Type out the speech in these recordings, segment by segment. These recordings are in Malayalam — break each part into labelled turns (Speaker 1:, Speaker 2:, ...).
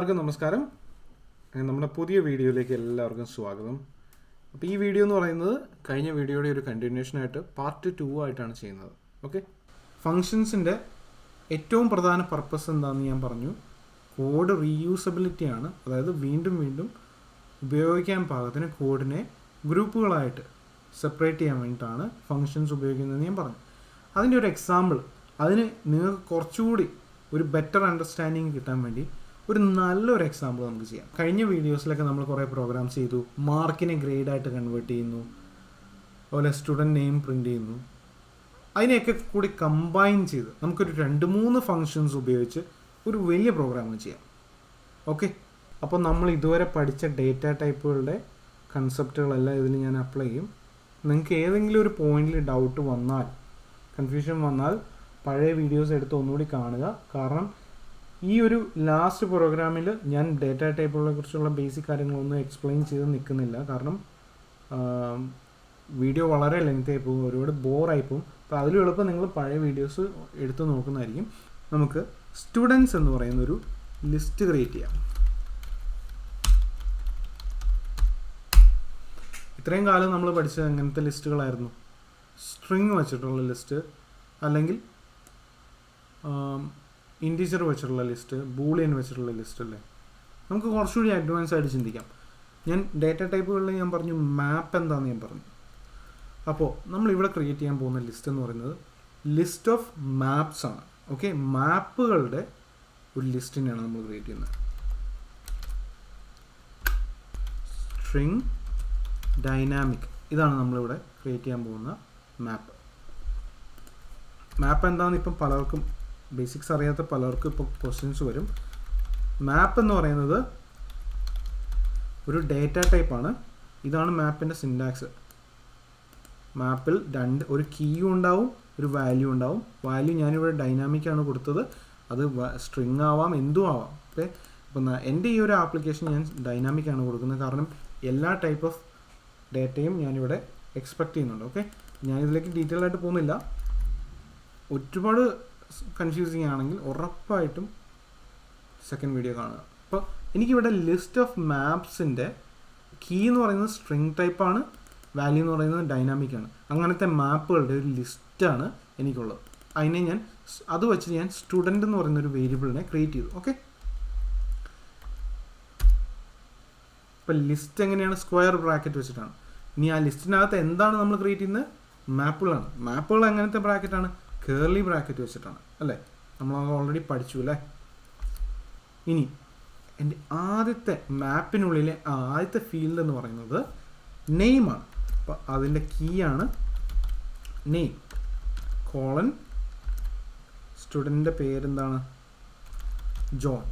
Speaker 1: എല്ലാവർക്കും നമസ്കാരം. നമ്മുടെ പുതിയ വീഡിയോയിലേക്ക് എല്ലാവർക്കും സ്വാഗതം. അപ്പോൾ ഈ വീഡിയോ എന്ന് പറയുന്നത് കഴിഞ്ഞ വീഡിയോയുടെ ഒരു കണ്ടിന്യൂഷനായിട്ട് പാർട്ട് 2 ആയിട്ടാണ് ചെയ്യുന്നത്. ഓക്കെ, ഫങ്ഷൻസിൻ്റെ ഏറ്റവും പ്രധാന പർപ്പസ് എന്താണെന്ന് ഞാൻ പറഞ്ഞു. കോഡ് റീയൂസബിലിറ്റിയാണ്. അതായത് വീണ്ടും വീണ്ടും ഉപയോഗിക്കാൻ പാകത്തിന് കോഡിനെ ഗ്രൂപ്പുകളായിട്ട് സെപ്പറേറ്റ് ചെയ്യാൻ വേണ്ടിയിട്ടാണ് ഫങ്ഷൻസ് ഉപയോഗിക്കുന്നതെന്ന് ഞാൻ പറഞ്ഞു. അതിൻ്റെ ഒരു എക്സാമ്പിൾ, അതിന് നിങ്ങൾക്ക് കുറച്ചുകൂടി ഒരു ബെറ്റർ അണ്ടർസ്റ്റാൻഡിങ് കിട്ടാൻ വേണ്ടി ഒരു നല്ലൊരു എക്സാമ്പിൾ നമുക്ക് ചെയ്യാം. കഴിഞ്ഞ വീഡിയോസിലൊക്കെ നമ്മൾ കുറേ പ്രോഗ്രാംസ് ചെയ്തു. മാർക്കിനെ ഗ്രേഡായിട്ട് കൺവേർട്ട് ചെയ്യുന്നു, അതുപോലെ സ്റ്റുഡൻറ്റ് നെയിം പ്രിൻ്റ് ചെയ്യുന്നു. അതിനെയൊക്കെ കൂടി കമ്പൈൻ ചെയ്ത് നമുക്കൊരു 2-3 ഫങ്ഷൻസ് ഉപയോഗിച്ച് ഒരു വലിയ പ്രോഗ്രാം ചെയ്യാം. ഓക്കെ, അപ്പോൾ നമ്മൾ ഇതുവരെ പഠിച്ച ഡേറ്റ ടൈപ്പുകളുടെ കൺസെപ്റ്റുകളെല്ലാം ഇതിൽ ഞാൻ അപ്ലൈ ചെയ്യും. നിങ്ങൾക്ക് ഏതെങ്കിലും ഒരു പോയിന്റിൽ ഡൗട്ട് വന്നാൽ, കൺഫ്യൂഷൻ വന്നാൽ പഴയ വീഡിയോസ് എടുത്ത് ഒന്നുകൂടി കാണുക. കാരണം ഈ ഒരു ലാസ്റ്റ് പ്രോഗ്രാമിൽ ഞാൻ ഡേറ്റ ടൈപ്പുകളെ കുറിച്ചുള്ള ബേസിക് കാര്യങ്ങളൊന്നും എക്സ്പ്ലെയിൻ ചെയ്ത് നിൽക്കുന്നില്ല. കാരണം വീഡിയോ വളരെ ലെങ്ത് ആയി പോകും, ഒരുപാട് ബോറായി പോകും. അപ്പോൾ അതിലും എളുപ്പം നിങ്ങൾ പഴയ വീഡിയോസ് എടുത്ത് നോക്കുന്നതായിരിക്കും. നമുക്ക് സ്റ്റുഡൻസ് എന്ന് പറയുന്നൊരു ലിസ്റ്റ് ക്രിയേറ്റ് ചെയ്യാം. ഇത്രയും കാലം നമ്മൾ പഠിച്ചത് എങ്ങനത്തെ ലിസ്റ്റുകളായിരുന്നു? സ്ട്രിങ് വെച്ചിട്ടുള്ള ലിസ്റ്റ്, അല്ലെങ്കിൽ ഇൻറ്റീജർ വെച്ചിട്ടുള്ള ലിസ്റ്റ്, ബൂളിയൻ വെച്ചിട്ടുള്ള ലിസ്റ്റ് അല്ലേ. നമുക്ക് കുറച്ചുകൂടി അഡ്വാൻസ് ആയിട്ട് ചിന്തിക്കാം. ഞാൻ ഡേറ്റ ടൈപ്പുകളിൽ ഞാൻ പറഞ്ഞു മാപ്പ് എന്താണെന്ന് ഞാൻ പറഞ്ഞു. അപ്പോൾ നമ്മളിവിടെ ക്രിയേറ്റ് ചെയ്യാൻ പോകുന്ന ലിസ്റ്റ് എന്ന് പറയുന്നത് ലിസ്റ്റ് ഓഫ് മാപ്സ് ആണ്. ഓക്കെ, മാപ്പുകളുടെ ഒരു ലിസ്റ്റിനെയാണ് നമ്മൾ ക്രിയേറ്റ് ചെയ്യുന്നത്. സ്ട്രിങ് ഡൈനാമിക്, ഇതാണ് നമ്മളിവിടെ ക്രിയേറ്റ് ചെയ്യാൻ പോകുന്ന മാപ്പ്. മാപ്പ് എന്താണെന്ന് ഇപ്പം പലർക്കും ബേസിക്സ് അറിയാത്ത പലർക്കും ഇപ്പോൾ ക്വസ്റ്റ്യൻസ് വരും. മാപ്പ് എന്ന് പറയുന്നത് ഒരു ഡേറ്റ ടൈപ്പാണ്. ഇതാണ് മാപ്പിൻ്റെ സിൻടാക്സ്. മാപ്പിൽ ഒരു കീയും ഉണ്ടാവും, ഒരു വാല്യൂ ഉണ്ടാവും. വാല്യൂ ഞാനിവിടെ ഡൈനാമിക്കാണ് കൊടുത്തത്. അത് സ്ട്രിങ് ആവാം, എന്തും ആവാം. ഓക്കെ, അപ്പം എൻ്റെ ഈ ഒരു ആപ്ലിക്കേഷൻ ഞാൻ ഡൈനാമിക്കാണ് കൊടുക്കുന്നത്. കാരണം എല്ലാ ടൈപ്പ് ഓഫ് ഡേറ്റയും ഞാനിവിടെ എക്സ്പെക്റ്റ് ചെയ്യുന്നുണ്ട്. ഓക്കെ, ഞാനിതിലേക്ക് ഡീറ്റെയിൽ ആയിട്ട് പോകുന്നില്ല. ഒരുപാട് കൺഫ്യൂസിങ് ആണെങ്കിൽ ഉറപ്പായിട്ടും സെക്കൻഡ് വീഡിയോ കാണുക. അപ്പോൾ എനിക്കിവിടെ ലിസ്റ്റ് ഓഫ് മാപ്സിൻ്റെ കീ എന്ന് പറയുന്നത് സ്ട്രിങ് ടൈപ്പാണ്, വാല്യൂ എന്ന് പറയുന്നത് ഡൈനാമിക്കാണ്. അങ്ങനത്തെ മാപ്പുകളുടെ ഒരു ലിസ്റ്റാണ് എനിക്കുള്ളത്. അതിനെ അത് വെച്ച് ഞാൻ സ്റ്റുഡൻറ്റ് എന്ന് പറയുന്നൊരു വേരിയബിളിനെ ക്രിയേറ്റ് ചെയ്തു. ഓക്കെ, ഇപ്പോൾ ലിസ്റ്റ് എങ്ങനെയാണ്? സ്ക്വയർ ബ്രാക്കറ്റ് വെച്ചിട്ടാണ്. ഇനി ആ ലിസ്റ്റിനകത്ത് എന്താണ് നമ്മൾ ക്രിയേറ്റ് ചെയ്യുന്നത്? മാപ്പുകളാണ്. മാപ്പുകൾ എങ്ങനത്തെ ബ്രാക്കറ്റാണ്? കേർലി ബ്രാക്കറ്റ് വെച്ചിട്ടാണ് അല്ലേ. നമ്മളത് ഓൾറെഡി പഠിച്ചു അല്ലേ. ഇനി എൻ്റെ ആദ്യത്തെ മാപ്പിനുള്ളിലെ ആദ്യത്തെ ഫീൽഡ് എന്ന് പറയുന്നത് നെയിമാണ്. അപ്പോൾ അതിൻ്റെ കീ ആണ് നെയിം കോളൻ. സ്റ്റുഡൻറ്റിൻ്റെ പേരെന്താണ്? ജോൺ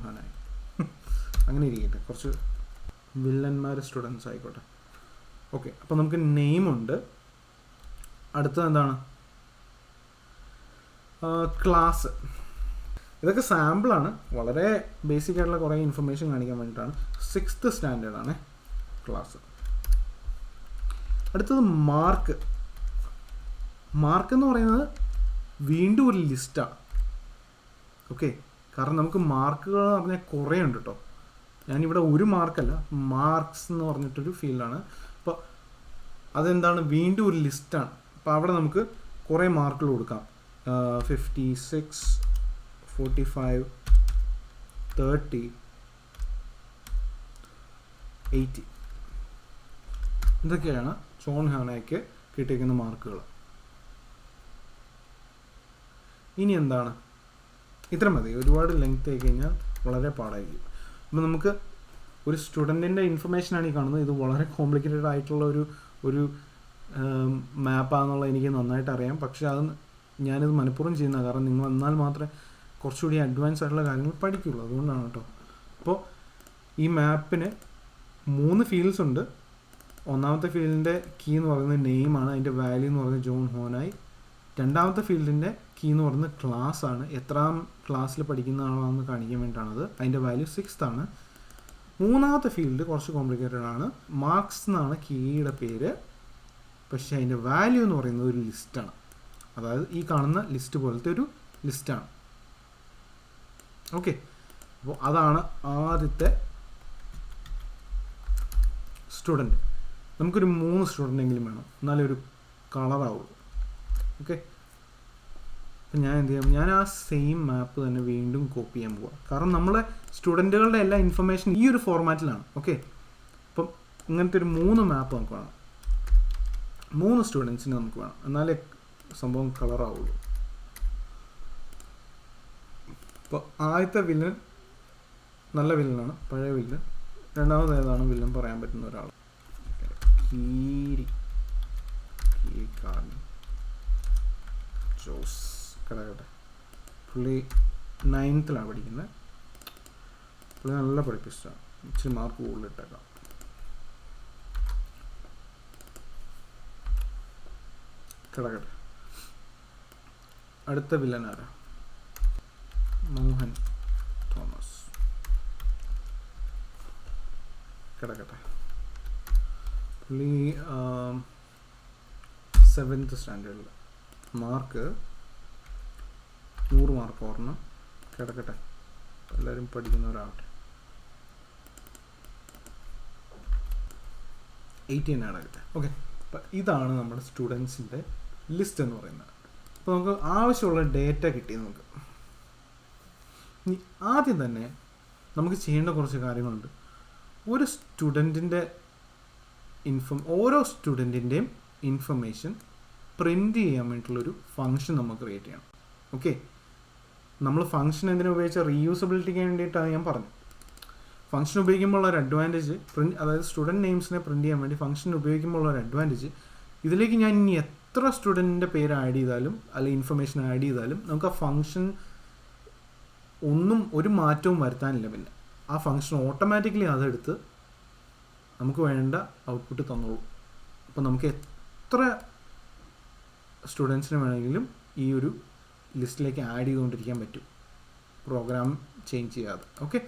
Speaker 1: ഹനായി. അങ്ങനെ ഇരിക്കട്ടെ, കുറച്ച് വില്ലന്മാർ സ്റ്റുഡൻസ് ആയിക്കോട്ടെ. ഓക്കെ, അപ്പോൾ നമുക്ക് നെയിമുണ്ട്. അടുത്തത് എന്താണ്? ക്ലാസ്. ഇതൊക്കെ സാമ്പിളാണ്, വളരെ ബേസിക് ആയിട്ടുള്ള കുറേ ഇൻഫർമേഷൻ കാണിക്കാൻ വേണ്ടിയിട്ടാണ്. 6th സ്റ്റാൻഡേർഡാണ് ക്ലാസ്. അടുത്തത് മാർക്ക്. മാർക്ക് എന്ന് പറയുന്നത് വീണ്ടും ഒരു ലിസ്റ്റാണ്. ഓക്കെ, കാരണം നമുക്ക് മാർക്കുകൾ എന്ന് പറഞ്ഞാൽ കുറേ ഉണ്ട് കേട്ടോ. ഞാനിവിടെ ഒരു മാർക്കല്ല, മാർക്സ് എന്ന് പറഞ്ഞിട്ടൊരു ഫീൽഡാണ്. അപ്പോൾ അതെന്താണ്? വീണ്ടും ഒരു ലിസ്റ്റാണ്. അപ്പോൾ അവിടെ നമുക്ക് കുറേ മാർക്കുകൾ കൊടുക്കാം. 56, 45, 30, 80. ഇതൊക്കെയാണ് ജോൺ ഹനായ്ക്ക് കിട്ടിയിരിക്കുന്ന മാർക്കുകൾ. ഇനി എന്താണ്? ഇത്ര മതി. ഒരുപാട് ലെങ്ത് ആയി കഴിഞ്ഞാൽ വളരെ പാടായിരിക്കും. അപ്പോൾ നമുക്ക് ഒരു സ്റ്റുഡൻറ്റിൻ്റെ ഇൻഫർമേഷനാണ് ഈ കാണുന്നത്. ഇത് വളരെ കോംപ്ലിക്കേറ്റഡ് ആയിട്ടുള്ള ഒരു മാപ്പാണെന്നുള്ളത് എനിക്ക് നന്നായിട്ട് അറിയാം. പക്ഷേ ഞാനിത് മനഃപൂർവ്വം ചെയ്യുന്നത്. കാരണം നിങ്ങൾ എന്നാൽ മാത്രമേ കുറച്ചുകൂടി അഡ്വാൻസ് ആയിട്ടുള്ള കാര്യങ്ങൾ പഠിക്കുള്ളൂ. അതുകൊണ്ടാണ് കേട്ടോ. അപ്പോൾ ഈ മാപ്പിന് 3 ഫീൽഡ്സ് ഉണ്ട്. ഒന്നാമത്തെ ഫീൽഡിൻ്റെ കീ എന്ന് പറയുന്നത് നെയിമാണ്. അതിൻ്റെ വാല്യൂ എന്ന് പറയുന്നത് ജോൺ ഹോനായി. രണ്ടാമത്തെ ഫീൽഡിൻ്റെ കീ എന്ന് പറയുന്നത് ക്ലാസ് ആണ്. എത്രാം ക്ലാസ്സിൽ പഠിക്കുന്ന ആളാണെന്ന് കാണിക്കാൻ വേണ്ടിയിട്ടാണത്. അതിൻ്റെ വാല്യൂ 6th ആണ്. മൂന്നാമത്തെ ഫീൽഡ് കുറച്ച് കോംപ്ലിക്കേറ്റഡ് ആണ്. മാർക്സ് എന്നാണ് കീയുടെ പേര്. പക്ഷേ അതിൻ്റെ വാല്യൂ എന്ന് പറയുന്നത് ഒരു ലിസ്റ്റാണ്. അതായത് ഈ കാണുന്ന ലിസ്റ്റ് പോലത്തെ ഒരു ലിസ്റ്റാണ്. ഓക്കെ, അപ്പോൾ അതാണ് ആദ്യത്തെ സ്റ്റുഡൻറ്റ്. നമുക്കൊരു 3 സ്റ്റുഡൻ്റെങ്കിലും വേണം, എന്നാലേ ഒരു കളറാവുള്ളൂ. ഓക്കെ, അപ്പം ഞാൻ എന്ത് ചെയ്യാം, ഞാൻ ആ സെയിം മാപ്പ് തന്നെ വീണ്ടും കോപ്പി ചെയ്യാൻ പോവാം. കാരണം നമ്മളെ സ്റ്റുഡൻറ്റുകളുടെ എല്ലാ ഇൻഫർമേഷൻ ഈ ഒരു ഫോർമാറ്റിലാണ്. ഓക്കെ, അപ്പം ഇങ്ങനത്തെ ഒരു 3 മാപ്പ് നമുക്ക് വേണം, 3 സ്റ്റുഡൻസിന് നമുക്ക് വേണം, എന്നാലേ സംഭവം കളറാവുള്ളൂ. അപ്പോൾ ആദ്യത്തെ വില്ലൻ നല്ല വില്ലനാണ്, പഴയ വില്ലൻ. രണ്ടാമത് ഏതാണ് വില്ലൻ പറയാൻ പറ്റുന്ന ഒരാൾ, ജോസ് കിടക്കട്ടെ. പുള്ളി 9th പഠിക്കുന്നത്. പുള്ളി നല്ല പഠിപ്പിച്ചാണ്, ഇച്ചിരി മാർക്ക് കൂടുതലിട്ടേക്കാം. കിടക്കട്ടെ. അടുത്ത വില്ലൻ ആരാ? മോഹൻ തോമസ്. കിടക്കട്ടെ. പുള്ളി 7th സ്റ്റാൻഡേർഡിൽ. Mark 100 mark ഓർണം. കിടക്കട്ടെ, എല്ലാവരും പഠിക്കുന്നവരാവട്ടെ. 18 കിടക്കട്ടെ. ഓക്കെ, അപ്പം ഇതാണ് നമ്മുടെ സ്റ്റുഡൻസിൻ്റെ ലിസ്റ്റ് എന്ന് പറയുന്നത്. അപ്പോൾ നമുക്ക് ആവശ്യമുള്ള ഡേറ്റ കിട്ടി. നമുക്ക് ഇനി ആദ്യം തന്നെ നമുക്ക് ചെയ്യേണ്ട കുറച്ച് കാര്യങ്ങളുണ്ട്. ഒരു സ്റ്റുഡൻറ്റിൻ്റെ ഓരോ സ്റ്റുഡൻറ്റിൻ്റെയും ഇൻഫർമേഷൻ പ്രിൻ്റ് ചെയ്യാൻ വേണ്ടിയിട്ടുള്ളൊരു ഫംഗ്ഷൻ നമുക്ക് ക്രിയേറ്റ് ചെയ്യണം. ഓക്കെ, നമ്മൾ ഫംഗ്ഷൻ എന്തിനാ ഉപയോഗിച്ചാൽ റീയൂസബിലിറ്റിക്ക് വേണ്ടിയിട്ടാണ് ഞാൻ പറഞ്ഞു. ഫംഗ്ഷൻ ഉപയോഗിക്കുമ്പോൾ ഒരു അഡ്വാൻറ്റേജ്, അതായത് സ്റ്റുഡൻറ്റ് നെയിംസിനെ പ്രിൻ്റ് ചെയ്യാൻ വേണ്ടി ഫംഗ്ഷൻ ഉപയോഗിക്കുമ്പോൾ ഒരു അഡ്വാൻറ്റേജ്, ഇതിലേക്ക് ഞാൻ ഇനി എത്ര സ്റ്റുഡൻറ്റിൻ്റെ പേര് ആഡ് ചെയ്താലും അല്ലെങ്കിൽ ഇൻഫർമേഷൻ ആഡ് ചെയ്താലും നമുക്ക് ആ ഫംഗ്ഷൻ ഒരു മാറ്റവും വരുത്താനില്ല. പിന്നെ ആ ഫംഗ്ഷൻ ഓട്ടോമാറ്റിക്കലി അതെടുത്ത് നമുക്ക് വേണ്ട ഔട്ട്പുട്ട് തന്നോളൂ. അപ്പോൾ നമുക്ക് എത്ര സ്റ്റുഡൻസിന് വേണമെങ്കിലും ഈ ഒരു ലിസ്റ്റിലേക്ക് ആഡ് ചെയ്തുകൊണ്ടിരിക്കാൻ പറ്റും, പ്രോഗ്രാം ചേഞ്ച് ചെയ്യാതെ. ഓക്കെ,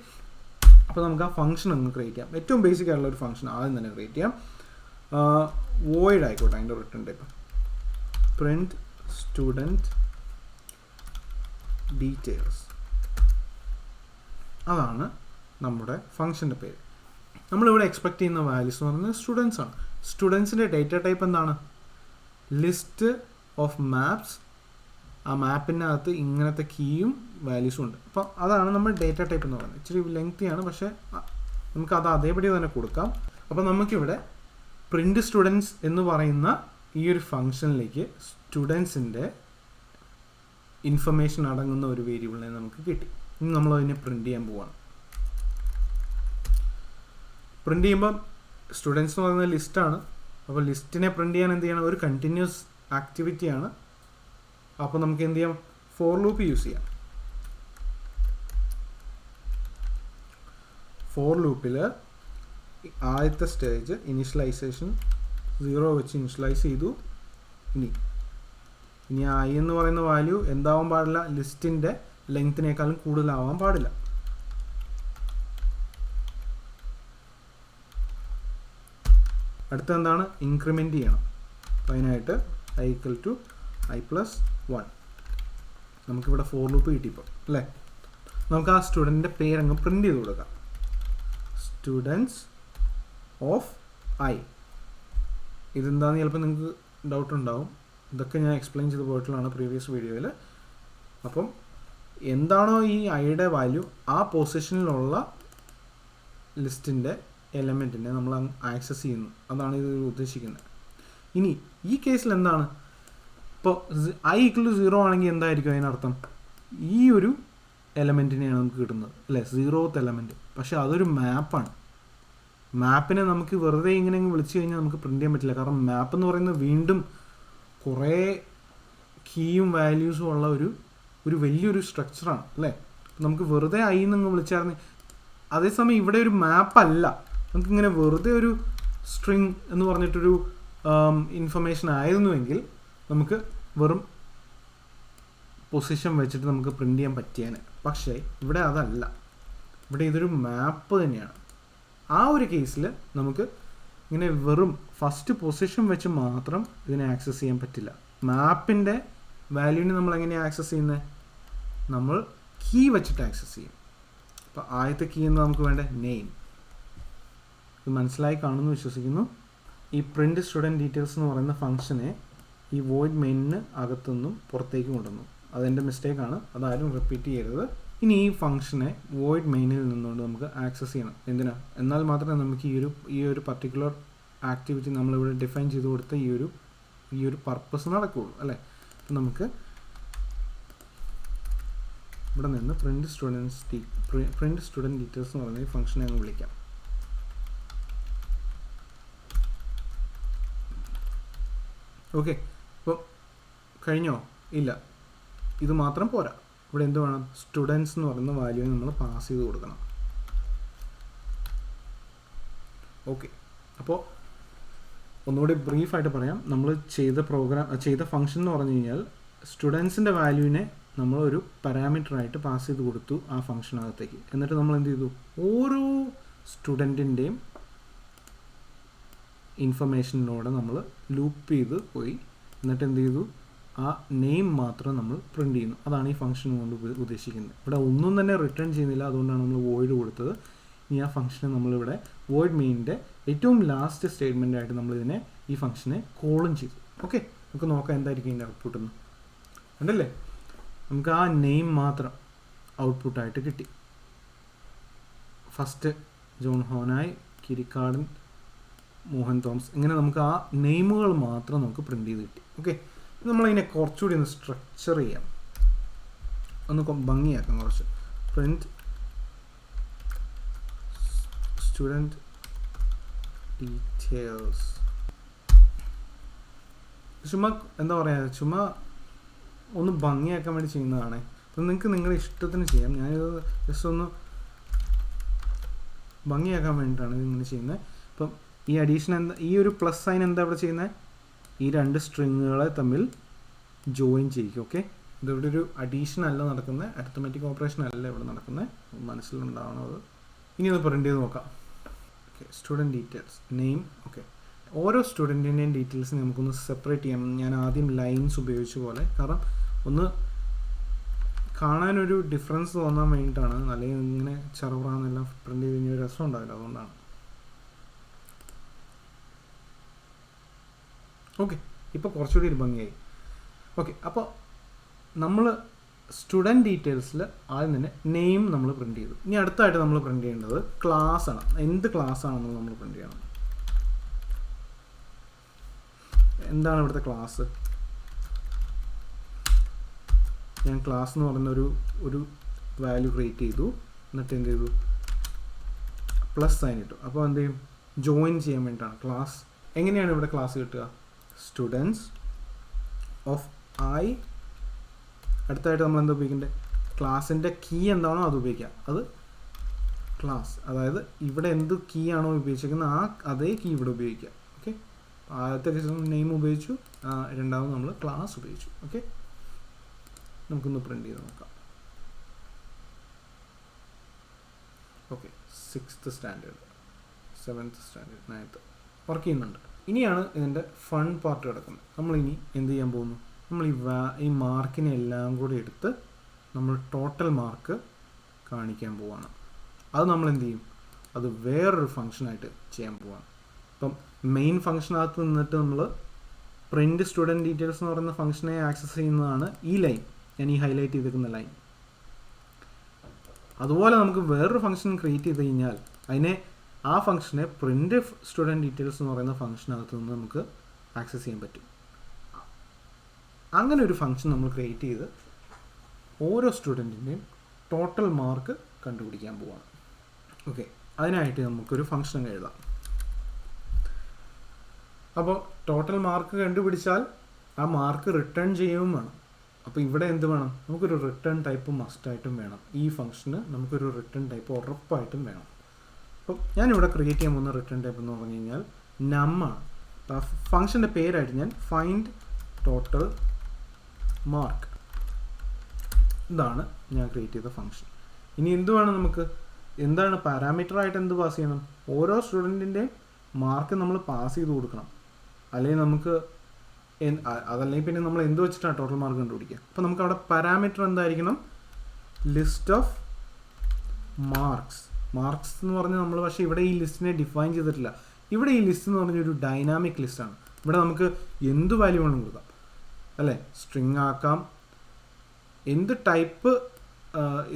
Speaker 1: അപ്പോൾ നമുക്ക് ആ ഫംഗ്ഷൻ ഒന്ന് ക്രിയേറ്റ് ചെയ്യാം. ഏറ്റവും ബേസിക് ആയിട്ടുള്ള ഒരു ഫംഗ്ഷൻ ആദ്യം തന്നെ ക്രിയേറ്റ് ചെയ്യാം. വോയിഡ് ആയിക്കോട്ടെ അതിൻ്റെ return type. Print student details, അതാണ് നമ്മുടെ ഫംഗ്ഷൻ്റെ പേര്. നമ്മളിവിടെ എക്സ്പെക്ട് ചെയ്യുന്ന വാല്യൂസ് എന്ന് പറയുന്നത് സ്റ്റുഡൻസ് ആണ്. സ്റ്റുഡൻസിൻ്റെ ഡേറ്റ ടൈപ്പ് എന്താണ്? List of maps. ആ മാപ്പിൻ്റെ അകത്ത് ഇങ്ങനത്തെ കീയും വാല്യൂസും ഉണ്ട്. അപ്പോൾ അതാണ് നമ്മൾ ഡേറ്റ ടൈപ്പ് എന്ന് പറയുന്നത്. ഇച്ചിരി ലെങ്തിയാണ്, പക്ഷേ നമുക്കത് അതേപടി തന്നെ കൊടുക്കാം. അപ്പോൾ നമുക്കിവിടെ പ്രിൻ്റ് സ്റ്റുഡൻസ് എന്ന് പറയുന്ന ഈ ഒരു ഫംഗ്ഷനിലേക്ക് സ്റ്റുഡൻസിൻ്റെ ഇൻഫർമേഷൻ അടങ്ങുന്ന ഒരു വേരിയബിളിനെ നമുക്ക് കിട്ടി. ഇനി നമ്മളതിനെ പ്രിൻ്റ് ചെയ്യാൻ പോവാണ്. പ്രിൻ്റ് ചെയ്യുമ്പം സ്റ്റുഡൻസ് എന്ന് പറയുന്നത് ലിസ്റ്റാണ്. അപ്പോൾ ലിസ്റ്റിനെ പ്രിൻ്റ് ചെയ്യാൻ എന്ത് ചെയ്യണം? ഒരു കണ്ടിന്യൂസ് ആക്ടിവിറ്റിയാണ്. അപ്പോൾ നമുക്ക് എന്ത് ചെയ്യാം? ഫോർ ലൂപ്പ് യൂസ് ചെയ്യാം. ഫോർ ലൂപ്പിൽ ആദ്യത്തെ സ്റ്റേജ് ഇനിഷ്യലൈസേഷൻ 0 വെച്ച് ഇനിഷ്യലൈസ് ചെയ്തു. ഇനി I എന്ന് പറയുന്ന വാല്യൂ എന്താവാൻ പാടില്ല? ലിസ്റ്റിൻ്റെ ലെങ്ത്തിനേക്കാളും കൂടുതലാവാൻ പാടില്ല. അടുത്ത എന്താണ്? ഇൻക്രിമെൻറ്റ് ചെയ്യണം. അപ്പോൾ അതിനായിട്ട് I = I+1. നമുക്കിവിടെ ഫോർ ലൂപ്പ് കിട്ടിയപ്പോൾ അല്ലേ? നമുക്ക് ആ സ്റ്റുഡൻറ്റിൻ്റെ പേരങ്ങ് പ്രിൻ്റ് ചെയ്ത് കൊടുക്കാം. Students of I. ഇതെന്താണെന്ന് ചിലപ്പോൾ നിങ്ങൾക്ക് ഡൗട്ട് ഉണ്ടാവും. ഇതൊക്കെ ഞാൻ എക്സ്പ്ലെയിൻ ചെയ്ത് പോയിട്ടുള്ളതാണ് പ്രീവിയസ് വീഡിയോയിൽ. അപ്പം എന്താണോ ഈ ഐയുടെ വാല്യൂ, ആ പൊസിഷനിലുള്ള ലിസ്റ്റിൻ്റെ എലമെൻറ്റിനെ നമ്മൾ ആക്സസ് ചെയ്യുന്നു. അതാണ് ഇത് ഉദ്ദേശിക്കുന്നത്. ഇനി ഈ കേസിൽ എന്താണ്? ഇപ്പോൾ I = 0 ആണെങ്കിൽ എന്തായിരിക്കും അതിനർത്ഥം? ഈ ഒരു എലമെൻറ്റിനെയാണ് നമുക്ക് കിട്ടുന്നത് അല്ലേ? 0th element. പക്ഷേ അതൊരു മാപ്പാണ്. മാപ്പിനെ നമുക്ക് വെറുതെ ഇങ്ങനെ വിളിച്ചു കഴിഞ്ഞാൽ നമുക്ക് പ്രിൻ്റ് ചെയ്യാൻ പറ്റില്ല. കാരണം മാപ്പ് എന്ന് പറയുന്നത് വീണ്ടും കുറേ കീയും വാല്യൂസും ഉള്ള ഒരു വലിയൊരു സ്ട്രക്ചറാണ് അല്ലേ? നമുക്ക് വെറുതെ I എന്നങ്ങ് വിളിച്ചായിരുന്നു. അതേസമയം ഇവിടെ ഒരു മാപ്പല്ല. നമുക്കിങ്ങനെ വെറുതെ ഒരു സ്ട്രിങ് എന്ന് പറഞ്ഞിട്ടൊരു ഇൻഫർമേഷൻ ആയിരുന്നുവെങ്കിൽ നമുക്ക് വെറും പൊസിഷൻ വെച്ചിട്ട് നമുക്ക് പ്രിൻ്റ് ചെയ്യാൻ പറ്റിയേനെ. പക്ഷേ ഇവിടെ അതല്ല. ഇവിടെ ഇതൊരു മാപ്പ് തന്നെയാണ്. ആ ഒരു കേസിൽ നമുക്ക് ഇങ്ങനെ വെറും ഫസ്റ്റ് പൊസിഷൻ വെച്ച് മാത്രം ഇതിനെ ആക്സസ് ചെയ്യാൻ പറ്റില്ല. മാപ്പിൻ്റെ വാല്യൂവിനെ നമ്മൾ എങ്ങനെയാണ് ആക്സസ് ചെയ്യുന്നത്? നമ്മൾ കീ വെച്ചിട്ട് ആക്സസ് ചെയ്യും. അപ്പോൾ ആദ്യത്തെ കീ എന്ന് നമുക്ക് വേണ്ട നെയിം. ഇത് മനസ്സിലായി കാണുമെന്ന് വിശ്വസിക്കുന്നു. ഈ പ്രിൻറ്റ് സ്റ്റുഡൻറ്റ് ഡീറ്റെയിൽസ് എന്ന് പറയുന്ന ഫംഗ്ഷനെ ഈ വോയിഡ് മെയിനിന് അകത്തുനിന്നും പുറത്തേക്ക് കൊണ്ടുവന്നു. അതെൻ്റെ മിസ്റ്റേക്കാണ്, അതാരും റിപ്പീറ്റ് ചെയ്യരുത്. ഇനി ഈ ഫംഗ്ഷനെ വോയിഡ് മെയിനിൽ നിന്നുകൊണ്ട് നമുക്ക് ആക്സസ് ചെയ്യണം. എന്തിനാ? എന്നാൽ മാത്രമേ നമുക്ക് ഈ ഒരു പർട്ടിക്കുലർ ആക്ടിവിറ്റി നമ്മളിവിടെ ഡിഫൈൻ ചെയ്ത് കൊടുത്ത ഈ ഒരു പർപ്പസ് നടക്കുകയുള്ളൂ അല്ലേ. അപ്പം നമുക്ക് ഇവിടെ നിന്ന് പ്രിൻറ്റ് സ്റ്റുഡൻറ്റ് ഡീറ്റെയിൽസ് എന്ന് പറയുന്ന ഈ ഫംഗ്ഷനെ അങ്ങ് വിളിക്കാം. ഓക്കെ, അപ്പോൾ കഴിഞ്ഞോ? ഇല്ല, ഇത് മാത്രം പോരാ. ഇവിടെ എന്ത് വേണം? സ്റ്റുഡൻസ് എന്ന് പറയുന്ന വാല്യൂ നമ്മൾ പാസ് ചെയ്ത് കൊടുക്കണം. ഓക്കെ, അപ്പോൾ ഒന്നുകൂടി ബ്രീഫായിട്ട് പറയാം. നമ്മൾ ചെയ്ത ഫംഗ്ഷൻ എന്ന് പറഞ്ഞു കഴിഞ്ഞാൽ സ്റ്റുഡൻസിൻ്റെ വാല്യൂവിനെ നമ്മളൊരു പാരാമീറ്ററായിട്ട് പാസ് ചെയ്ത് കൊടുത്തു ആ ഫംഗ്ഷനകത്തേക്ക്. എന്നിട്ട് നമ്മൾ എന്ത് ചെയ്തു? ഓരോ സ്റ്റുഡൻറ്റിൻ്റെയും ഇൻഫർമേഷനിലൂടെ നമ്മൾ ലൂപ്പ് ചെയ്ത് പോയി. എന്നിട്ട് എന്ത് ചെയ്തു? ആ നെയിം മാത്രം നമ്മൾ പ്രിൻ്റ് ചെയ്യുന്നു. അതാണ് ഈ ഫംഗ്ഷൻ കൊണ്ട് ഉദ്ദേശിക്കുന്നത്. ഇവിടെ ഒന്നും തന്നെ റിട്ടേൺ ചെയ്യുന്നില്ല, അതുകൊണ്ടാണ് നമ്മൾ വോയിഡ് കൊടുത്തത്. ഇനി ആ ഫംഗ്ഷനെ നമ്മളിവിടെ വോയിഡ് മെയിനിൻ്റെ ഏറ്റവും ലാസ്റ്റ് സ്റ്റേറ്റ്മെൻറ്റായിട്ട് നമ്മളിതിനെ ഈ ഫംഗ്ഷനെ കോളും ചെയ്തു. ഓക്കെ, നമുക്ക് നോക്കാം എന്തായിരിക്കും ഇതിൻ്റെ ഔട്ട്പുട്ട് എന്ന്. ഉണ്ടല്ലേ? നമുക്ക് ആ നെയിം മാത്രം ഔട്ട്പുട്ടായിട്ട് കിട്ടി. First John ഹോനായ്, Kirikkadan, Mohan Thomas, ഇങ്ങനെ നമുക്ക് ആ നെയിമുകൾ മാത്രം നമുക്ക് പ്രിൻ്റ് ചെയ്ത് കിട്ടി. ഓക്കെ, നമ്മളതിനെ കുറച്ചുകൂടി ഒന്ന് സ്ട്രക്ചർ ചെയ്യാം, ഒന്ന് ഭംഗിയാക്കാം കുറച്ച്. Print student details. ചുമ്മാ എന്താ പറയുക, ചുമ്മാ ഒന്ന് ഭംഗിയാക്കാൻ വേണ്ടി ചെയ്യുന്നതാണ്. അപ്പം നിങ്ങൾക്ക് നിങ്ങളുടെ ഇഷ്ടത്തിന് ചെയ്യാം. ഞാനിത് ജസ്റ്റ് ഒന്ന് ഭംഗിയാക്കാൻ വേണ്ടിയിട്ടാണ് ഇതിങ്ങനെ ചെയ്യുന്നത്. അപ്പം ഈ അഡീഷൻ എന്താ, ഈ ഒരു പ്ലസ് സൈൻ എന്താ ഇവിടെ ചെയ്യുന്നത്? ഈ രണ്ട് സ്ട്രിങ്ങുകളെ തമ്മിൽ ജോയിൻ ചെയ്യിക്കും. ഓക്കെ, ഇതിവിടെ ഒരു അഡീഷൻ അല്ല നടക്കുന്നത്, അരിത്തമെറ്റിക് ഓപ്പറേഷൻ അല്ല ഇവിടെ നടക്കുന്നത്, മനസ്സിലുണ്ടാവണത്. ഇനി ഒന്ന് പ്രിൻ്റ് ചെയ്ത് നോക്കാം. Okay, student details, name. Okay, ഓരോ സ്റ്റുഡൻറ്റിൻ്റെയും ഡീറ്റെയിൽസ് നമുക്കൊന്ന് സെപ്പറേറ്റ് ചെയ്യാം. ഞാൻ ആദ്യം ലൈൻസ് ഉപയോഗിച്ച പോലെ, കാരണം ഒന്ന് കാണാനൊരു ഡിഫറൻസ് തോന്നാൻ വേണ്ടിയിട്ടാണ്. അല്ലെങ്കിൽ ഇങ്ങനെ ചെറുപ്രാന്നെല്ലാം പ്രിൻ്റ് ചെയ്ത് കഴിഞ്ഞാൽ രസം ഉണ്ടാവില്ല, അതുകൊണ്ടാണ്. ഓക്കെ, ഇപ്പോൾ കുറച്ചുകൂടി ഒരു ഭംഗിയായി. ഓക്കെ, അപ്പോൾ നമ്മൾ സ്റ്റുഡൻറ്റ് ഡീറ്റെയിൽസിൽ ആദ്യം തന്നെ നെയിം നമ്മൾ പ്രിൻ്റ് ചെയ്തു. ഇനി അടുത്തായിട്ട് നമ്മൾ പ്രിൻ്റ് ചെയ്യേണ്ടത് ക്ലാസ് ആണ്. എന്ത് ക്ലാസ് ആണെന്ന് നമ്മൾ പ്രിൻ്റ് ചെയ്യണം. എന്താണ് ഇവിടുത്തെ ക്ലാസ്? ഞാൻ ക്ലാസ് എന്ന് പറയുന്ന ഒരു വാല്യൂ ക്രിയേറ്റ് ചെയ്തു. എന്നിട്ട് എന്ത് ചെയ്തു? പ്ലസ് സൈൻ ഇട്ടു. അപ്പോൾ എന്ത് ചെയ്യും? ജോയിൻ ചെയ്യാൻ വേണ്ടിയിട്ടാണ് ക്ലാസ്. എങ്ങനെയാണ് ഇവിടെ ക്ലാസ് കിട്ടുക? Students of I. അടുത്തായിട്ട് നമ്മൾ എന്താ ഉപയോഗിക്കേണ്ടത്? ക്ലാസ്സിൻ്റെ കീ എന്താണോ അത് ഉപയോഗിക്കുക. അത് ക്ലാസ്, അതായത് ഇവിടെ എന്ത് കീ ആണോ ഉപയോഗിച്ചിരിക്കുന്നത് അതേ കീ ഇവിടെ ഉപയോഗിക്കുക. ഓക്കെ, ആദ്യത്തെ കേസ് നെയിം ഉപയോഗിച്ചു, രണ്ടാമത് നമ്മൾ ക്ലാസ് ഉപയോഗിച്ചു. ഓക്കെ, നമുക്കൊന്ന് പ്രിൻ്റ് ചെയ്ത് നോക്കാം. Okay, 6th standard, 7th standard, 9th work ചെയ്യുന്നുണ്ട്. ഇനിയാണ് ഇതിൻ്റെ ഫൺ പാർട്ട് കിടക്കുന്നത്. നമ്മളിനി എന്ത് ചെയ്യാൻ പോകുന്നു? നമ്മൾ ഈ മാർക്കിനെ എല്ലാം കൂടി എടുത്ത് നമ്മൾ ടോട്ടൽ മാർക്ക് കാണിക്കാൻ പോവാണ്. അത് നമ്മൾ എന്ത് ചെയ്യും? അത് വേറൊരു ഫംഗ്ഷനായിട്ട് ചെയ്യാൻ പോവാണ്. ഇപ്പം മെയിൻ ഫംഗ്ഷനകത്ത് നിന്നിട്ട് നമ്മൾ പ്രിൻറ്റ് സ്റ്റുഡൻറ്റ് ഡീറ്റെയിൽസ് എന്ന് പറയുന്ന ഫംഗ്ഷനെ ആക്സസ് ചെയ്യുന്നതാണ് ഈ ലൈൻ, ഞാൻ ഈ ഹൈലൈറ്റ് ചെയ്തിരിക്കുന്ന ലൈൻ. അതുപോലെ നമുക്ക് വേറൊരു ഫംഗ്ഷൻ ക്രിയേറ്റ് ചെയ്ത് കഴിഞ്ഞാൽ ആ ഫംഗ്ഷനെ പ്രിൻറ്റ് സ്റ്റുഡൻറ്റ് ഡീറ്റെയിൽസ് എന്ന് പറയുന്ന ഫംഗ്ഷനകത്ത് നിന്ന് നമുക്ക് ആക്സസ് ചെയ്യാൻ പറ്റും. അങ്ങനെ ഒരു ഫംഗ്ഷൻ നമ്മൾ ക്രിയേറ്റ് ചെയ്ത് ഓരോ സ്റ്റുഡൻറ്റിൻ്റെയും ടോട്ടൽ മാർക്ക് കണ്ടുപിടിക്കാൻ പോവാണ്. ഓക്കെ, അതിനായിട്ട് നമുക്കൊരു ഫംഗ്ഷൻ എഴുതാം. അപ്പോൾ ടോട്ടൽ മാർക്ക് കണ്ടുപിടിച്ചാൽ ആ മാർക്ക് റിട്ടേൺ ചെയ്യുകയും വേണം. അപ്പോൾ ഇവിടെ എന്ത് വേണം? നമുക്കൊരു റിട്ടേൺ ടൈപ്പ് മസ്റ്റായിട്ടും വേണം. ഈ ഫംഗ്ഷന് നമുക്കൊരു റിട്ടേൺ ടൈപ്പ് ഉറപ്പായിട്ടും വേണം. അപ്പോൾ ഞാനിവിടെ ക്രിയേറ്റ് ചെയ്യാൻ പോകുന്ന റിട്ടേൺ ടൈപ്പ് എന്ന് പറഞ്ഞു കഴിഞ്ഞാൽ നമ്മാണ്. ഫംഗ്ഷൻ്റെ പേരായിട്ട് ഞാൻ ഫൈൻഡ് ടോട്ടൽ മാർക്ക്, ഇതാണ് ഞാൻ ക്രിയേറ്റ് ചെയ്ത ഫംഗ്ഷൻ. ഇനി എന്ത് വേണം നമുക്ക്? എന്താണ് പാരാമീറ്ററായിട്ട് എന്ത് പാസ് ചെയ്യണം? ഓരോ സ്റ്റുഡൻറ്റിൻ്റെയും മാർക്ക് നമ്മൾ പാസ് ചെയ്ത് കൊടുക്കണം. അല്ലെങ്കിൽ നമുക്ക് അതല്ലെങ്കിൽ പിന്നെ നമ്മൾ എന്ത് വെച്ചിട്ടാണ് ടോട്ടൽ മാർക്ക് കണ്ടുപിടിക്കുക? അപ്പോൾ നമുക്ക് അവിടെ പാരാമീറ്റർ എന്തായിരിക്കണം? List of marks. മാർക്സ് എന്ന് പറഞ്ഞാൽ നമ്മൾ പക്ഷേ ഇവിടെ ഈ ലിസ്റ്റിനെ ഡിഫൈൻ ചെയ്തിട്ടില്ല. ഇവിടെ ഈ ലിസ്റ്റ് എന്ന് പറഞ്ഞൊരു ഡൈനാമിക് ലിസ്റ്റാണ്. ഇവിടെ നമുക്ക് എന്ത് വാല്യൂ വേണം കൊടുക്കാം അല്ലേ, സ്ട്രിങ് ആക്കാം, എന്ത് ടൈപ്പ്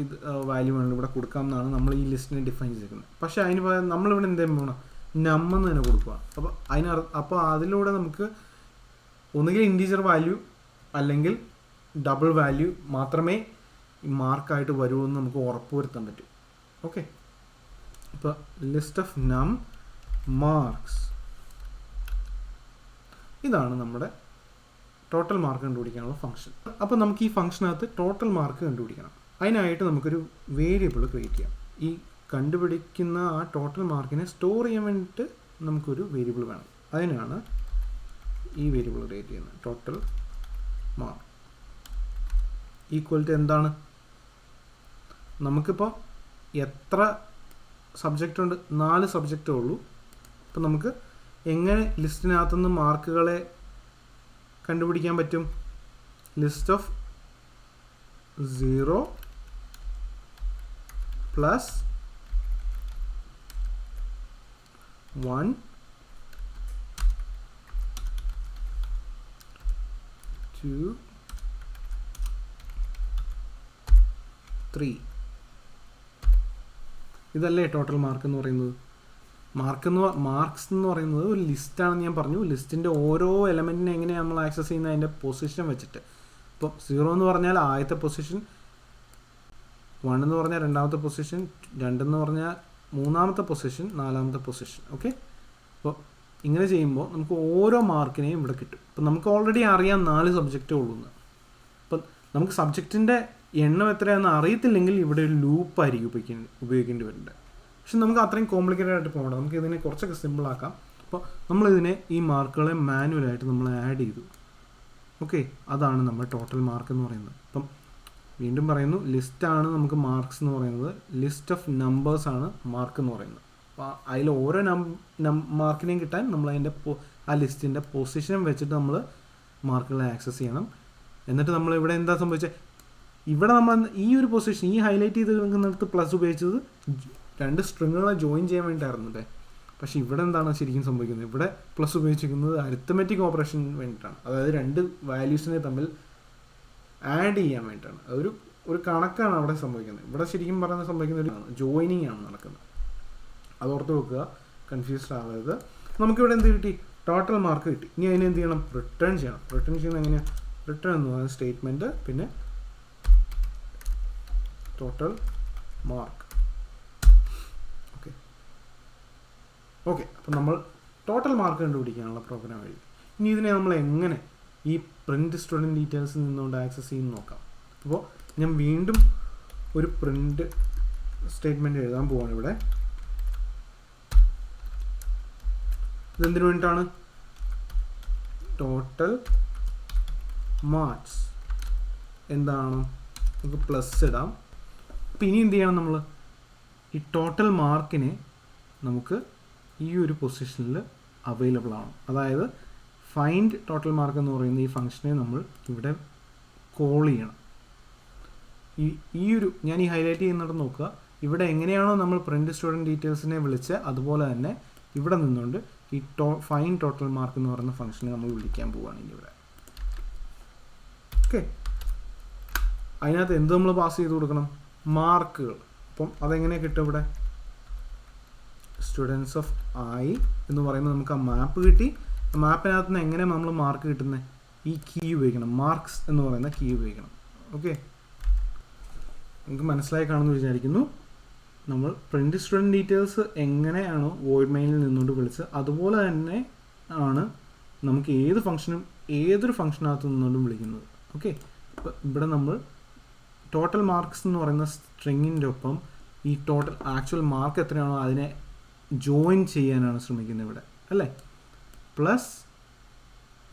Speaker 1: ഇത് വാല്യൂ വേണം ഇവിടെ കൊടുക്കാം എന്നാണ് നമ്മൾ ഈ ലിസ്റ്റിനെ ഡിഫൈൻ ചെയ്തിരിക്കുന്നത്. പക്ഷേ അതിന് പകരം നമ്മളിവിടെ എന്തെങ്കിലും വേണം നമ്പെന്ന് തന്നെ കൊടുക്കുക. അപ്പോൾ അതിലൂടെ നമുക്ക് ഒന്നുകിൽ ഇൻറ്റീജർ വാല്യൂ അല്ലെങ്കിൽ ഡബിൾ വാല്യൂ മാത്രമേ മാർക്കായിട്ട് വരുമെന്ന് നമുക്ക് ഉറപ്പ് വരുത്താൻ പറ്റും. ഓക്കെ, ഇപ്പോൾ ലിസ്റ്റ് ഓഫ് നം മാർക്സ്, ഇതാണ് നമ്മുടെ ടോട്ടൽ മാർക്ക് കണ്ടുപിടിക്കാനുള്ള ഫംഗ്ഷൻ. അപ്പോൾ നമുക്ക് ഈ ഫംഗ്ഷനകത്ത് ടോട്ടൽ മാർക്ക് കണ്ടുപിടിക്കണം. അതിനായിട്ട് നമുക്കൊരു വേരിയബിൾ ക്രിയേറ്റ് ചെയ്യാം. ഈ കണ്ടുപിടിക്കുന്ന ആ ടോട്ടൽ മാർക്കിനെ സ്റ്റോർ ചെയ്യാൻ വേണ്ടിയിട്ട് നമുക്കൊരു വേരിയബിൾ വേണം. അതിനാണ് ഈ വേരിയബിൾ ക്രിയേറ്റ് ചെയ്യുന്നത്. ടോട്ടൽ മാർക്ക് ഈക്വൽ ടു എന്താണ്, നമുക്കിപ്പോൾ എത്ര സബ്ജക്റ്റ് ഉണ്ട്, 4 സബ്ജക്റ്റേ ഉള്ളൂ. അപ്പോൾ നമുക്ക് എങ്ങനെ ലിസ്റ്റിനകത്തുനിന്ന് മാർക്കുകളെ കണ്ടുപിടിക്കാൻ പറ്റും? List of 0 plus 1 2 3. ഇതല്ലേ ടോട്ടൽ മാർക്ക് എന്ന് പറയുന്നത്. മാർക്സ് എന്ന് പറയുന്നത് ഒരു ലിസ്റ്റാണെന്ന് ഞാൻ പറഞ്ഞു. ലിസ്റ്റിൻ്റെ ഓരോ എലമെൻറ്റിനെ എങ്ങനെയാണ് നമ്മൾ ആക്സസ് ചെയ്യുന്നത്, അതിൻ്റെ പൊസിഷൻ വെച്ചിട്ട്. ഇപ്പോൾ 0 എന്ന് പറഞ്ഞാൽ ആദ്യത്തെ പൊസിഷൻ, 1 എന്ന് പറഞ്ഞാൽ രണ്ടാമത്തെ പൊസിഷൻ, 2 എന്ന് പറഞ്ഞാൽ മൂന്നാമത്തെ പൊസിഷൻ, 4ാമത്തെ പൊസിഷൻ. ഓക്കെ, അപ്പോൾ ഇങ്ങനെ ചെയ്യുമ്പോൾ നമുക്ക് ഓരോ മാർക്കിനെയും ഇവിടെ കിട്ടും. ഇപ്പം നമുക്ക് ഓൾറെഡി അറിയാം 4 സബ്ജക്റ്റേ ഉള്ളൂ എന്ന്. അപ്പം നമുക്ക് സബ്ജക്റ്റിൻ്റെ എണ്ണം എത്രയാണെന്ന് അറിയത്തില്ലെങ്കിൽ ഇവിടെ ഒരു ലൂപ്പായിരിക്കും ഉപയോഗിക്കേണ്ടി വരുന്നുണ്ട്. പക്ഷെ നമുക്ക് അത്രയും കോംപ്ലിക്കേറ്റഡ് ആയിട്ട് പോകണം. നമുക്ക് ഇതിനെ കുറച്ചൊക്കെ സിമ്പിളാക്കാം. അപ്പോൾ നമ്മളിതിനെ ഈ മാർക്കുകളെ മാനുവലായിട്ട് നമ്മൾ ആഡ് ചെയ്തു. ഓക്കെ, അതാണ് നമ്മൾ ടോട്ടൽ മാർക്ക് എന്ന് പറയുന്നത്. അപ്പം വീണ്ടും പറയുന്നു, ലിസ്റ്റാണ് നമുക്ക് മാർക്സ് എന്ന് പറയുന്നത്. ലിസ്റ്റ് ഓഫ് നമ്പേഴ്സാണ് മാർക്ക് എന്ന് പറയുന്നത്. അപ്പോൾ അതിൽ ഓരോ മാർക്കിനെയും കിട്ടാൻ നമ്മൾ അതിൻ്റെ ആ ലിസ്റ്റിൻ്റെ പൊസിഷൻ വെച്ചിട്ട് നമ്മൾ മാർക്കുകളെ ആക്സസ് ചെയ്യണം. എന്നിട്ട് നമ്മൾ ഇവിടെ എന്താ സംഭവിച്ചത്, ഇവിടെ നമ്മൾ ഈ ഒരു പൊസിഷൻ, ഈ ഹൈലൈറ്റ് ചെയ്ത് നിൽക്കുന്നിടത്ത് പ്ലസ് ഉപയോഗിച്ചത് 2 സ്ട്രിങ്ങുകളെ ജോയിൻ ചെയ്യാൻ വേണ്ടിയിട്ടായിരുന്നു അല്ലേ. പക്ഷേ ഇവിടെ എന്താണ് ശരിക്കും സംഭവിക്കുന്നത്, ഇവിടെ പ്ലസ് ഉപയോഗിച്ചിരിക്കുന്നത് അരിത്തമെറ്റിക് ഓപ്പറേഷൻ വേണ്ടിയിട്ടാണ്. അതായത് 2 വാല്യൂസിനെ തമ്മിൽ ആഡ് ചെയ്യാൻ വേണ്ടിയിട്ടാണ്. ഒരു കണക്കാണ് അവിടെ സംഭവിക്കുന്നത്. ഇവിടെ ശരിക്കും പറഞ്ഞാൽ സംഭവിക്കുന്ന ഒരു ജോയിനിങ് ആണ് നടക്കുന്നത്. അതോർത്ത് വെക്കുക, കൺഫ്യൂസ്ഡ് ആവരുത്. നമുക്കിവിടെ എന്ത് കിട്ടി, ടോട്ടൽ മാർക്ക് കിട്ടി. ഇനി അതിനെ എന്ത് ചെയ്യണം, റിട്ടേൺ ചെയ്യണം. റിട്ടേൺ ചെയ്യുന്നത് എങ്ങനെയാണ്, റിട്ടേൺ എന്ന് പറയുന്ന സ്റ്റേറ്റ്മെൻറ്റ് പിന്നെ ടോട്ടൽ മാർക്ക്. ഓക്കെ, അപ്പം നമ്മൾ ടോട്ടൽ മാർക്ക് കണ്ടുപിടിക്കാനുള്ള പ്രോഗ്രാം എഴുതി. ഇനി ഇതിനെ നമ്മൾ എങ്ങനെ ഈ പ്രിൻറ്റ് സ്റ്റുഡൻറ്റ് ഡീറ്റെയിൽസിൽ നിന്നുകൊണ്ട് ആക്സസ് ചെയ്യുന്ന നോക്കാം. അപ്പോൾ ഞാൻ വീണ്ടും ഒരു പ്രിൻറ്റ് സ്റ്റേറ്റ്മെൻറ്റ് എഴുതാൻ പോവാണ് ഇവിടെ. ഇതെന്തിനു വേണ്ടിയിട്ടാണ്, ടോട്ടൽ മാർക്സ് എന്താണ്, നമുക്ക് പ്ലസ് ഇടാം. അപ്പോൾ ഇനി എന്ത് ചെയ്യണം, നമ്മൾ ഈ ടോട്ടൽ മാർക്കിനെ നമുക്ക് ഈ ഒരു പൊസിഷനിൽ അവൈലബിൾ ആണ്. അതായത് ഫൈൻഡ് ടോട്ടൽ മാർക്ക് എന്ന് പറയുന്ന ഈ ഫംഗ്ഷനെ നമ്മൾ ഇവിടെ കോൾ ചെയ്യണം. ഈ ഒരു ഞാൻ ഈ ഹൈലൈറ്റ് ചെയ്യുന്നിടത്ത് നോക്കുക, ഇവിടെ എങ്ങനെയാണോ നമ്മൾ പ്രിൻറ്റ് സ്റ്റുഡൻറ്റ് ഡീറ്റെയിൽസിനെ വിളിച്ച് അതുപോലെ തന്നെ ഇവിടെ നിന്നുകൊണ്ട് ഈ ഫൈൻഡ് ടോട്ടൽ മാർക്ക് എന്ന് പറയുന്ന ഫംഗ്ഷനെ നമ്മൾ വിളിക്കാൻ പോവുകയാണ് ഇനി ഇവിടെ. ഓക്കെ, അതിനകത്ത് എന്ത് നമ്മൾ പാസ് ചെയ്ത് കൊടുക്കണം, മാർക്കുകൾ. അപ്പം അതെങ്ങനെ കിട്ടും, ഇവിടെ സ്റ്റുഡൻസ് ഓഫ് ഐ എന്ന് പറയുന്നത് നമുക്ക് ആ മാപ്പ് കിട്ടി. മാപ്പിനകത്ത് നിന്ന് എങ്ങനെ നമ്മൾ മാർക്ക് കിട്ടുന്നത്, ഈ കീ ഉപയോഗിക്കണം, മാർക്സ് എന്ന് പറയുന്ന കീ ഉപയോഗിക്കണം. ഓക്കെ, നമുക്ക് മനസ്സിലായി കാണുമെന്ന് വിചാരിക്കുന്നു. നമ്മൾ പ്രിൻറ്റ് സ്റ്റുഡൻറ്റ് ഡീറ്റെയിൽസ് എങ്ങനെയാണോ വോയിഡ് മെയിനിൽ നിന്നുകൊണ്ട് വിളിച്ചത് അതുപോലെ തന്നെ ആണ് നമുക്ക് ഏത് ഫംഗ്ഷനും ഏതൊരു ഫംഗ്ഷനകത്ത് നിന്നുകൊണ്ടും വിളിക്കുന്നത്. ഓക്കെ, ഇപ്പോൾ ഇവിടെ നമ്മൾ ടോട്ടൽ മാർക്സ് എന്ന് പറയുന്ന സ്ട്രിങ്ങിൻ്റെ ഒപ്പം ഈ ടോട്ടൽ ആക്ച്വൽ മാർക്ക് എത്രയാണോ അതിനെ ജോയിൻ ചെയ്യാനാണ് ശ്രമിക്കുന്നത് ഇവിടെ അല്ലേ. പ്ലസ്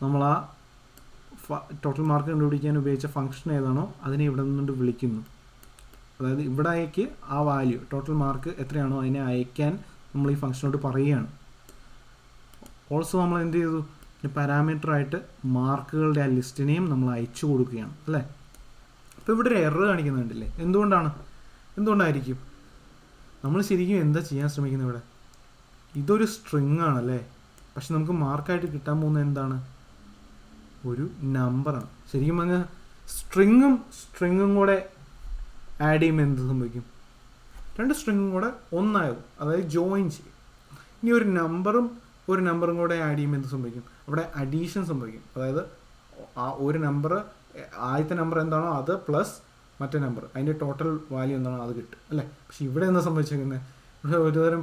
Speaker 1: നമ്മൾ ആ ടോട്ടൽ മാർക്ക് കണ്ടുപിടിക്കാൻ ഉപയോഗിച്ച ഫംഗ്ഷൻ ഏതാണോ അതിനെ ഇവിടെ നിന്നുകൊണ്ട് വിളിക്കുന്നു. അതായത് ഇവിടേക്ക് ആ വാല്യൂ ടോട്ടൽ മാർക്ക് എത്രയാണോ അതിനെ അയക്കാൻ നമ്മൾ ഈ ഫംഗ്ഷനോട് പറയുകയാണ്. ഓൾസോ നമ്മൾ എന്ത് ചെയ്തു, പാരാമീറ്ററായിട്ട് മാർക്കുകളുടെ ആ ലിസ്റ്റിനെയും നമ്മൾ അയച്ചു കൊടുക്കുകയാണ് അല്ലേ. അപ്പോൾ ഇവിടെ ഒരു എറർ കാണിക്കുന്നുണ്ടല്ലേ, എന്തുകൊണ്ടായിരിക്കും? നമ്മൾ ശരിക്കും എന്താ ചെയ്യാൻ ശ്രമിക്കുന്നത് ഇവിടെ? ഇതൊരു സ്ട്രിങ് ആണല്ലേ, പക്ഷെ നമുക്ക് മാർക്കായിട്ട് കിട്ടാൻ പോകുന്നത് എന്താണ്? ഒരു നമ്പറാണ്. ശരിക്കും പറഞ്ഞാൽ സ്ട്രിങ്ങും കൂടെ ആഡ് ചെയ്യുമ്പോൾ എന്ത് സംഭവിക്കും? 2 സ്ട്രിങ്ങും കൂടെ ഒന്നാകും, അതായത് ജോയിൻ ചെയ്യും. ഇനി ഒരു നമ്പറും കൂടെ ആഡ് ചെയ്യുമ്പോൾ എന്ത് സംഭവിക്കും? അവിടെ അഡീഷൻ സംഭവിക്കും. അതായത് ആ ഒരു നമ്പർ, ആദ്യത്തെ നമ്പർ എന്താണോ അത് പ്ലസ് മറ്റേ നമ്പർ, അതിൻ്റെ ടോട്ടൽ വാല്യൂ എന്താണോ അത് കിട്ടും അല്ലേ. പക്ഷെ ഇവിടെ എന്താ സംഭവിച്ചിരിക്കുന്നത്? ഇവിടെ ഒരുതരം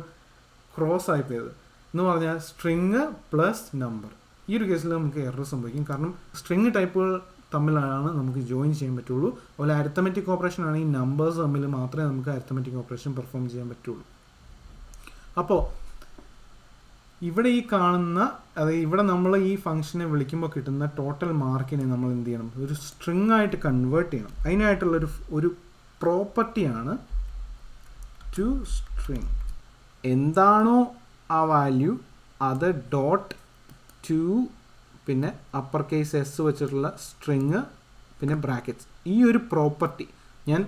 Speaker 1: ക്രോസ് ആയിപ്പോയത് എന്ന് പറഞ്ഞാൽ സ്ട്രിങ് പ്ലസ് നമ്പർ. ഈ ഒരു കേസിൽ നമുക്ക് എറർ സംഭവിക്കും, കാരണം സ്ട്രിങ് ടൈപ്പുകൾ തമ്മിലാണ് നമുക്ക് ജോയിൻ ചെയ്യാൻ പറ്റുള്ളൂ. അതുപോലെ അരിത്തമെറ്റിക് ഓപ്പറേഷൻ ആണെങ്കിൽ നമ്പേഴ്സ് തമ്മിൽ മാത്രമേ നമുക്ക് അരിത്തമെറ്റിക് ഓപ്പറേഷൻ പെർഫോം ചെയ്യാൻ പറ്റുള്ളൂ. അപ്പോൾ ഇവിടെ ഈ കാണുന്ന, അതായത് ഇവിടെ നമ്മൾ ഈ ഫംഗ്ഷനെ വിളിക്കുമ്പോൾ കിട്ടുന്ന ടോട്ടൽ മാർക്കിനെ നമ്മൾ എന്ത് ചെയ്യണം? ഒരു സ്ട്രിങ് ആയിട്ട് കൺവേർട്ട് ചെയ്യണം. അതിനായിട്ടുള്ളൊരു പ്രോപ്പർട്ടിയാണ് ടു സ്ട്രിങ്. എന്താണോ ആ വാല്യൂ അത് ഡോട്ട് ടു, പിന്നെ അപ്പർ കേസ് എസ് വെച്ചിട്ടുള്ള സ്ട്രിങ്, പിന്നെ ബ്രാക്കറ്റ്സ്. ഈ ഒരു പ്രോപ്പർട്ടി ഞാൻ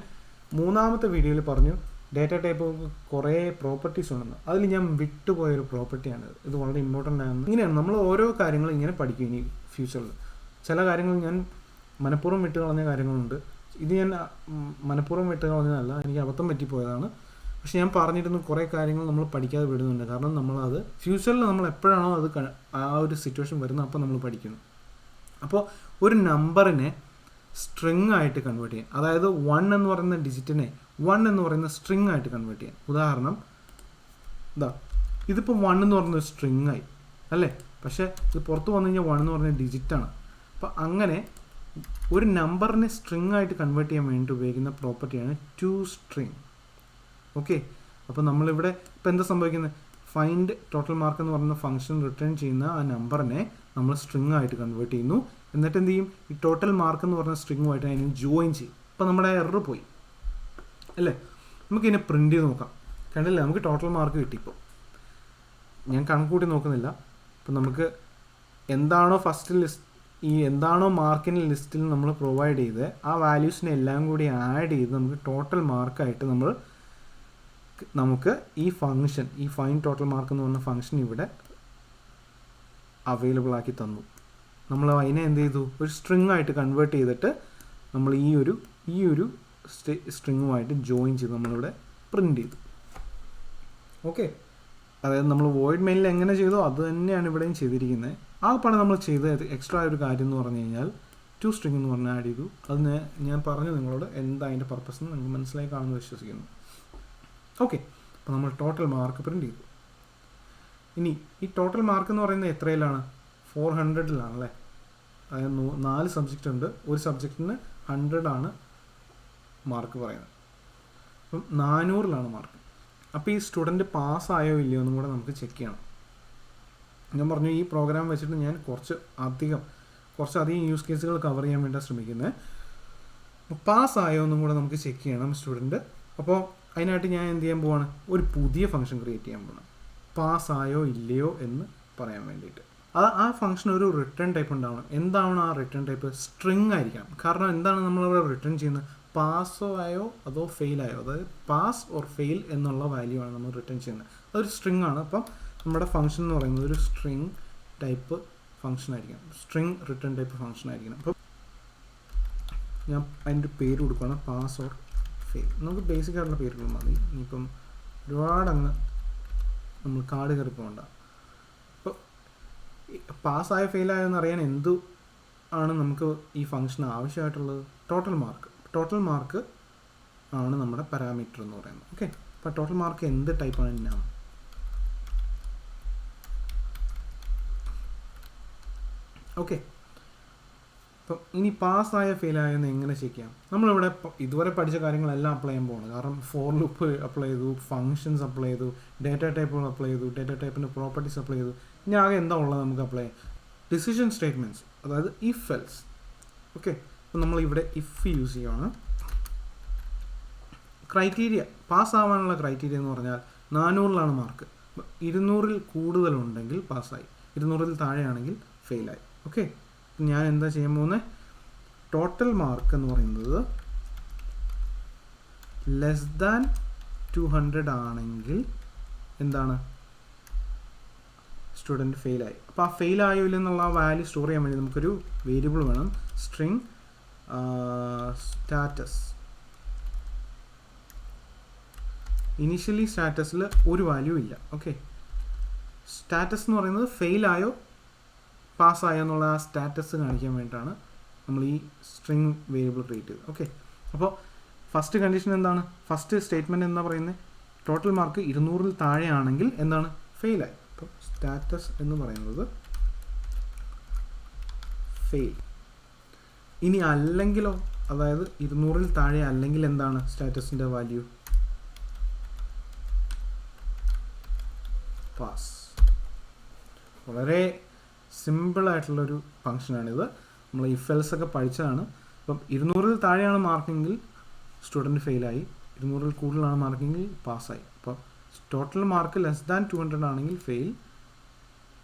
Speaker 1: 3ാമത്തെ വീഡിയോയിൽ പറഞ്ഞു. ഡേറ്റ ടൈപ്പ് കുറേ പ്രോപ്പർട്ടീസ് ഉണ്ടെന്ന്, അതിൽ ഞാൻ വിട്ടുപോയൊരു പ്രോപ്പർട്ടിയാണ് ഇത് വളരെ ഇമ്പോർട്ടൻ്റ് ആണ്. ഇങ്ങനെയാണ് നമ്മൾ ഓരോ കാര്യങ്ങളും ഇങ്ങനെ പഠിക്കും ഇനി ഫ്യൂച്ചറിൽ. ചില കാര്യങ്ങൾ ഞാൻ മനഃപൂർവ്വം വിട്ട് കളഞ്ഞ കാര്യങ്ങളുണ്ട്. ഇത് ഞാൻ മനഃപൂർവ്വം വിട്ട് കളഞ്ഞതല്ല, എനിക്ക് അബദ്ധം പറ്റിപ്പോയതാണ്. പക്ഷെ ഞാൻ പറഞ്ഞിരുന്നു കുറേ കാര്യങ്ങൾ നമ്മൾ പഠിക്കാതെ വിടുന്നുണ്ട്. കാരണം നമ്മളത് ഫ്യൂച്ചറിൽ നമ്മൾ എപ്പോഴാണോ അത് ആ ഒരു സിറ്റുവേഷൻ വരുന്നത് അപ്പോൾ നമ്മൾ പഠിക്കുന്നു. അപ്പോൾ ഒരു നമ്പറിനെ സ്ട്രിങ് ആയിട്ട് കൺവേർട്ട് ചെയ്യാം, അതായത് 1 എന്ന് പറയുന്ന ഡിജിറ്റിനെ 1 എന്ന് പറയുന്ന സ്ട്രിങ് ആയിട്ട് കൺവേർട്ട് ചെയ്യാം. ഉദാഹരണം ഇതിപ്പോൾ 1 എന്ന് പറയുന്ന സ്ട്രിങ് ആയി അല്ലേ, പക്ഷേ ഇത് പുറത്ത് വന്നു കഴിഞ്ഞാൽ 1 എന്ന് പറഞ്ഞ ഡിജിറ്റാണ്. അപ്പോൾ അങ്ങനെ ഒരു നമ്പറിനെ സ്ട്രിങ് ആയിട്ട് കൺവേർട്ട് ചെയ്യാൻ വേണ്ടി ഉപയോഗിക്കുന്ന പ്രോപ്പർട്ടിയാണ് ടു സ്ട്രിങ്. ഓക്കെ, അപ്പോൾ നമ്മളിവിടെ ഇപ്പോൾ എന്താ സംഭവിക്കുന്നത്? ഫൈൻഡ് ടോട്ടൽ മാർക്ക് എന്ന് പറയുന്ന ഫംഗ്ഷൻ റിട്ടേൺ ചെയ്യുന്ന ആ നമ്പറിനെ നമ്മൾ സ്ട്രിങ് ആയിട്ട് കൺവേർട്ട് ചെയ്യുന്നു. എന്നിട്ട് എന്ത് ചെയ്യും? ഈ ടോട്ടൽ മാർക്ക് എന്ന് പറഞ്ഞ സ്ട്രിങ്ങുമായിട്ട് അതിനെ ജോയിൻ ചെയ്യും. അപ്പോൾ നമ്മുടെ എറർ പോയി അല്ലേ. നമുക്കിതിനെ പ്രിൻ്റ് ചെയ്ത് നോക്കാം. കണ്ടില്ല, നമുക്ക് ടോട്ടൽ മാർക്ക് കിട്ടിയിപ്പോൾ. ഞാൻ കണക്കൂട്ടി നോക്കുന്നില്ല. അപ്പോൾ നമുക്ക് എന്താണോ ഫസ്റ്റ് ലിസ്റ്റ്, എന്താണോ മാർക്കിൻ്റെ ലിസ്റ്റിൽ നമ്മൾ പ്രൊവൈഡ് ചെയ്ത് ആ വാല്യൂസിനെ എല്ലാം കൂടി ആഡ് ചെയ്ത് നമുക്ക് ടോട്ടൽ മാർക്കായിട്ട് നമുക്ക് ഈ ഫംഗ്ഷൻ, ഈ ഫൈൻ ടോട്ടൽ മാർക്ക് എന്ന് പറഞ്ഞ ഫംഗ്ഷൻ ഇവിടെ അവൈലബിൾ ആക്കി തന്നു. നമ്മൾ അതിനെ എന്ത് ചെയ്തു? ഒരു സ്ട്രിങ് ആയിട്ട് കൺവേർട്ട് ചെയ്തിട്ട് നമ്മൾ ഈ ഒരു സ്ട്രിങ്ങുമായിട്ട് ജോയിൻ ചെയ്ത് നമ്മളിവിടെ പ്രിൻ്റ് ചെയ്തു. ഓക്കെ, അതായത് നമ്മൾ വോയിഡ് മെയിനിൽ എങ്ങനെ ചെയ്തോ അത് തന്നെയാണ് ഇവിടെയും ചെയ്തിരിക്കുന്നത്. ആ പണം നമ്മൾ ചെയ്ത എക്സ്ട്രാ ഒരു കാര്യം എന്ന് പറഞ്ഞു കഴിഞ്ഞാൽ ടു സ്ട്രിങ് എന്ന് പറഞ്ഞാൽ ആഡ് ചെയ്തു. അത് ഞാൻ പറഞ്ഞു നിങ്ങളോട് എന്താ അതിൻ്റെ പർപ്പസ് എന്ന് നിങ്ങൾക്ക് മനസ്സിലായി കാണുമെന്ന് വിശ്വസിക്കുന്നു. ഓക്കെ, അപ്പോൾ നമ്മൾ ടോട്ടൽ മാർക്ക് പ്രിൻ്റ് ചെയ്തു. ഇനി ഈ ടോട്ടൽ മാർക്ക് എന്ന് പറയുന്നത് എത്രയിലാണ്? 400-ലാണല്ലേ. അതായത് 4 സബ്ജക്റ്റ് ഉണ്ട്, ഒരു സബ്ജക്റ്റിന് 100 ആണ് മാർക്ക് പറയുന്നത്. അപ്പം 400-ലാണ് മാർക്ക്. അപ്പോൾ ഈ സ്റ്റുഡൻറ്റ് പാസ്സായോ ഇല്ലയോ എന്നും കൂടെ നമുക്ക് ചെക്ക് ചെയ്യണം. ഞാൻ പറഞ്ഞു ഈ പ്രോഗ്രാം വെച്ചിട്ട് ഞാൻ കുറച്ചധികം യൂസ് കേസുകൾ കവർ ചെയ്യാൻ വേണ്ടിയാണ് ശ്രമിക്കുന്നത്. പാസ്സായോ എന്നും കൂടെ നമുക്ക് ചെക്ക് ചെയ്യണം സ്റ്റുഡൻറ്റ്. അപ്പോൾ അതിനായിട്ട് ഞാൻ എന്ത് ചെയ്യാൻ പോവാണ്? ഒരു പുതിയ ഫംഗ്ഷൻ ക്രിയേറ്റ് ചെയ്യാൻ പോകണം, പാസ്സായോ ഇല്ലയോ എന്ന് പറയാൻ വേണ്ടിയിട്ട്. ആ ഫംഗ്ഷൻ ഒരു റിട്ടേൺ ടൈപ്പ് ഉണ്ടാവണം. എന്താണ് ആ റിട്ടേൺ ടൈപ്പ്? സ്ട്രിങ് ആയിരിക്കണം. കാരണം എന്താണ് നമ്മളവിടെ റിട്ടേൺ ചെയ്യുന്നത്? പാസ്സോ ആയോ അതോ ഫെയിലായോ, അതായത് പാസ് ഓർ ഫെയിൽ എന്നുള്ള വാല്യൂ ആണ് നമ്മൾ റിട്ടേൺ ചെയ്യുന്നത്. അതൊരു സ്ട്രിങ് ആണ്. അപ്പം നമ്മുടെ ഫംഗ്ഷൻ എന്ന് പറയുന്നത് ഒരു സ്ട്രിങ് ടൈപ്പ് ഫംഗ്ഷൻ ആയിരിക്കണം, സ്ട്രിങ് റിട്ടേൺ ടൈപ്പ് ഫംഗ്ഷൻ ആയിരിക്കണം. അപ്പം ഞാൻ അതിൻ്റെ പേര് കൊടുക്കുകയാണ് പാസ് ഓർ ഫെയിൽ. നമുക്ക് ബേസിക് ആയിട്ടുള്ള പേരുകൾ മതി. ഇനിയിപ്പം ഒരുപാട് നമ്മൾ കാട് കയറി പോകണ്ട. അപ്പോൾ പാസ്സായോ ഫെയിലായോ എന്നറിയാൻ എന്ത് ആണ് നമുക്ക് ഈ ഫംഗ്ഷൻ ആവശ്യമായിട്ടുള്ളത്? ടോട്ടൽ മാർക്ക് ആണ് നമ്മുടെ പാരാമീറ്റർ എന്ന് പറയുന്നത്. ഓക്കെ, അപ്പോൾ ടോട്ടൽ മാർക്ക് എന്ത് ടൈപ്പാണ്? ഞാൻ ഓക്കെ, അപ്പം ഇനി പാസ്സായ ഫെയിലായോ എന്ന് എങ്ങനെ ചെക്ക് ചെയ്യാം? നമ്മളിവിടെ ഇതുവരെ പഠിച്ച കാര്യങ്ങളെല്ലാം അപ്ലൈ ചെയ്യാൻ പോകുന്നത്. കാരണം ഫോർ ലൂപ്പ് അപ്ലൈ ചെയ്തു, ഫങ്ഷൻസ് അപ്ലൈ ചെയ്തു, ഡേറ്റ ടൈപ്പുകൾ അപ്ലൈ ചെയ്തു, ഡേറ്റ ടൈപ്പിൻ്റെ പ്രോപ്പർട്ടീസ് അപ്ലൈ ചെയ്തു. ഇനി ആകെ എന്താ ഉള്ളത് നമുക്ക് അപ്ലൈ ചെയ്യാം? ഡിസിഷൻ സ്റ്റേറ്റ്മെൻറ്റ്സ്, അതായത് ഇഫ് എൽസ്. ഓക്കെ, അപ്പം നമ്മളിവിടെ ഇഫ് യൂസ് ചെയ്യുകയാണ്. ക്രൈറ്റീരിയ, പാസ്സാവാനുള്ള ക്രൈറ്റീരിയ എന്ന് പറഞ്ഞാൽ 400-ലാണ് മാർക്ക്. 200-ൽ കൂടുതലുണ്ടെങ്കിൽ പാസ്സായി, 200-ൽ താഴെയാണെങ്കിൽ ഫെയിലായി. ഓക്കെ, ഞാൻ എന്താ ചെയ്യാൻ പോകുന്നത്? ടോട്ടൽ മാർക്ക് എന്ന് പറയുന്നത് ലെസ് ദാൻ 200 ആണെങ്കിൽ എന്താണ്, സ്റ്റുഡൻറ്റ് ഫെയിലായി. അപ്പോൾ ആ ഫെയിൽ ആയോ ഇല്ലെന്നുള്ള ആ വാല്യൂ സ്റ്റോർ ചെയ്യാൻ വേണ്ടി നമുക്കൊരു വേരിയബിൾ വേണം, സ്ട്രിങ് സ്റ്റാറ്റസ്. ഇനീഷ്യലി സ്റ്റാറ്റസിൽ ഒരു വാല്യൂ ഇല്ല. ഓക്കെ, സ്റ്റാറ്റസ് എന്ന് പറയുന്നത് ഫെയിലായോ പാസ്സായോ എന്നുള്ള ആ സ്റ്റാറ്റസ് കാണിക്കാൻ വേണ്ടിയിട്ടാണ് നമ്മൾ ഈ സ്ട്രിങ് വേരിയബിൾ ക്രിയേറ്റ് ചെയ്തത്. ഓക്കെ, അപ്പോൾ ഫസ്റ്റ് കണ്ടീഷൻ എന്താണ്, ഫസ്റ്റ് സ്റ്റേറ്റ്മെൻറ്റ് എന്താ പറയുന്നത്, ടോട്ടൽ മാർക്ക് 200-ൽ താഴെ ആണെങ്കിൽ എന്താണ്, ഫെയിലായി. അപ്പോൾ സ്റ്റാറ്റസ് എന്ന് പറയുന്നത് ഫെയിൽ. ഇനി അല്ലെങ്കിലോ, അതായത് 200-ൽ താഴെ അല്ലെങ്കിൽ എന്താണ് സ്റ്റാറ്റസിൻ്റെ വാല്യൂ, പാസ്. വളരെ സിമ്പിളായിട്ടുള്ളൊരു ഫങ്ഷനാണിത്. നമ്മൾ ഇഫ് എൽസ് ഒക്കെ പഠിച്ചതാണ്. അപ്പം 200-ൽ താഴെയാണ് മാർക്കെങ്കിൽ സ്റ്റുഡൻറ്റ് ഫെയിലായി, 200-ൽ കൂടുതലാണ് മാർക്കെങ്കിൽ പാസ്സായി. അപ്പോൾ ടോട്ടൽ മാർക്ക് ലെസ് ദാൻ 200 ആണെങ്കിൽ ഫെയിൽ,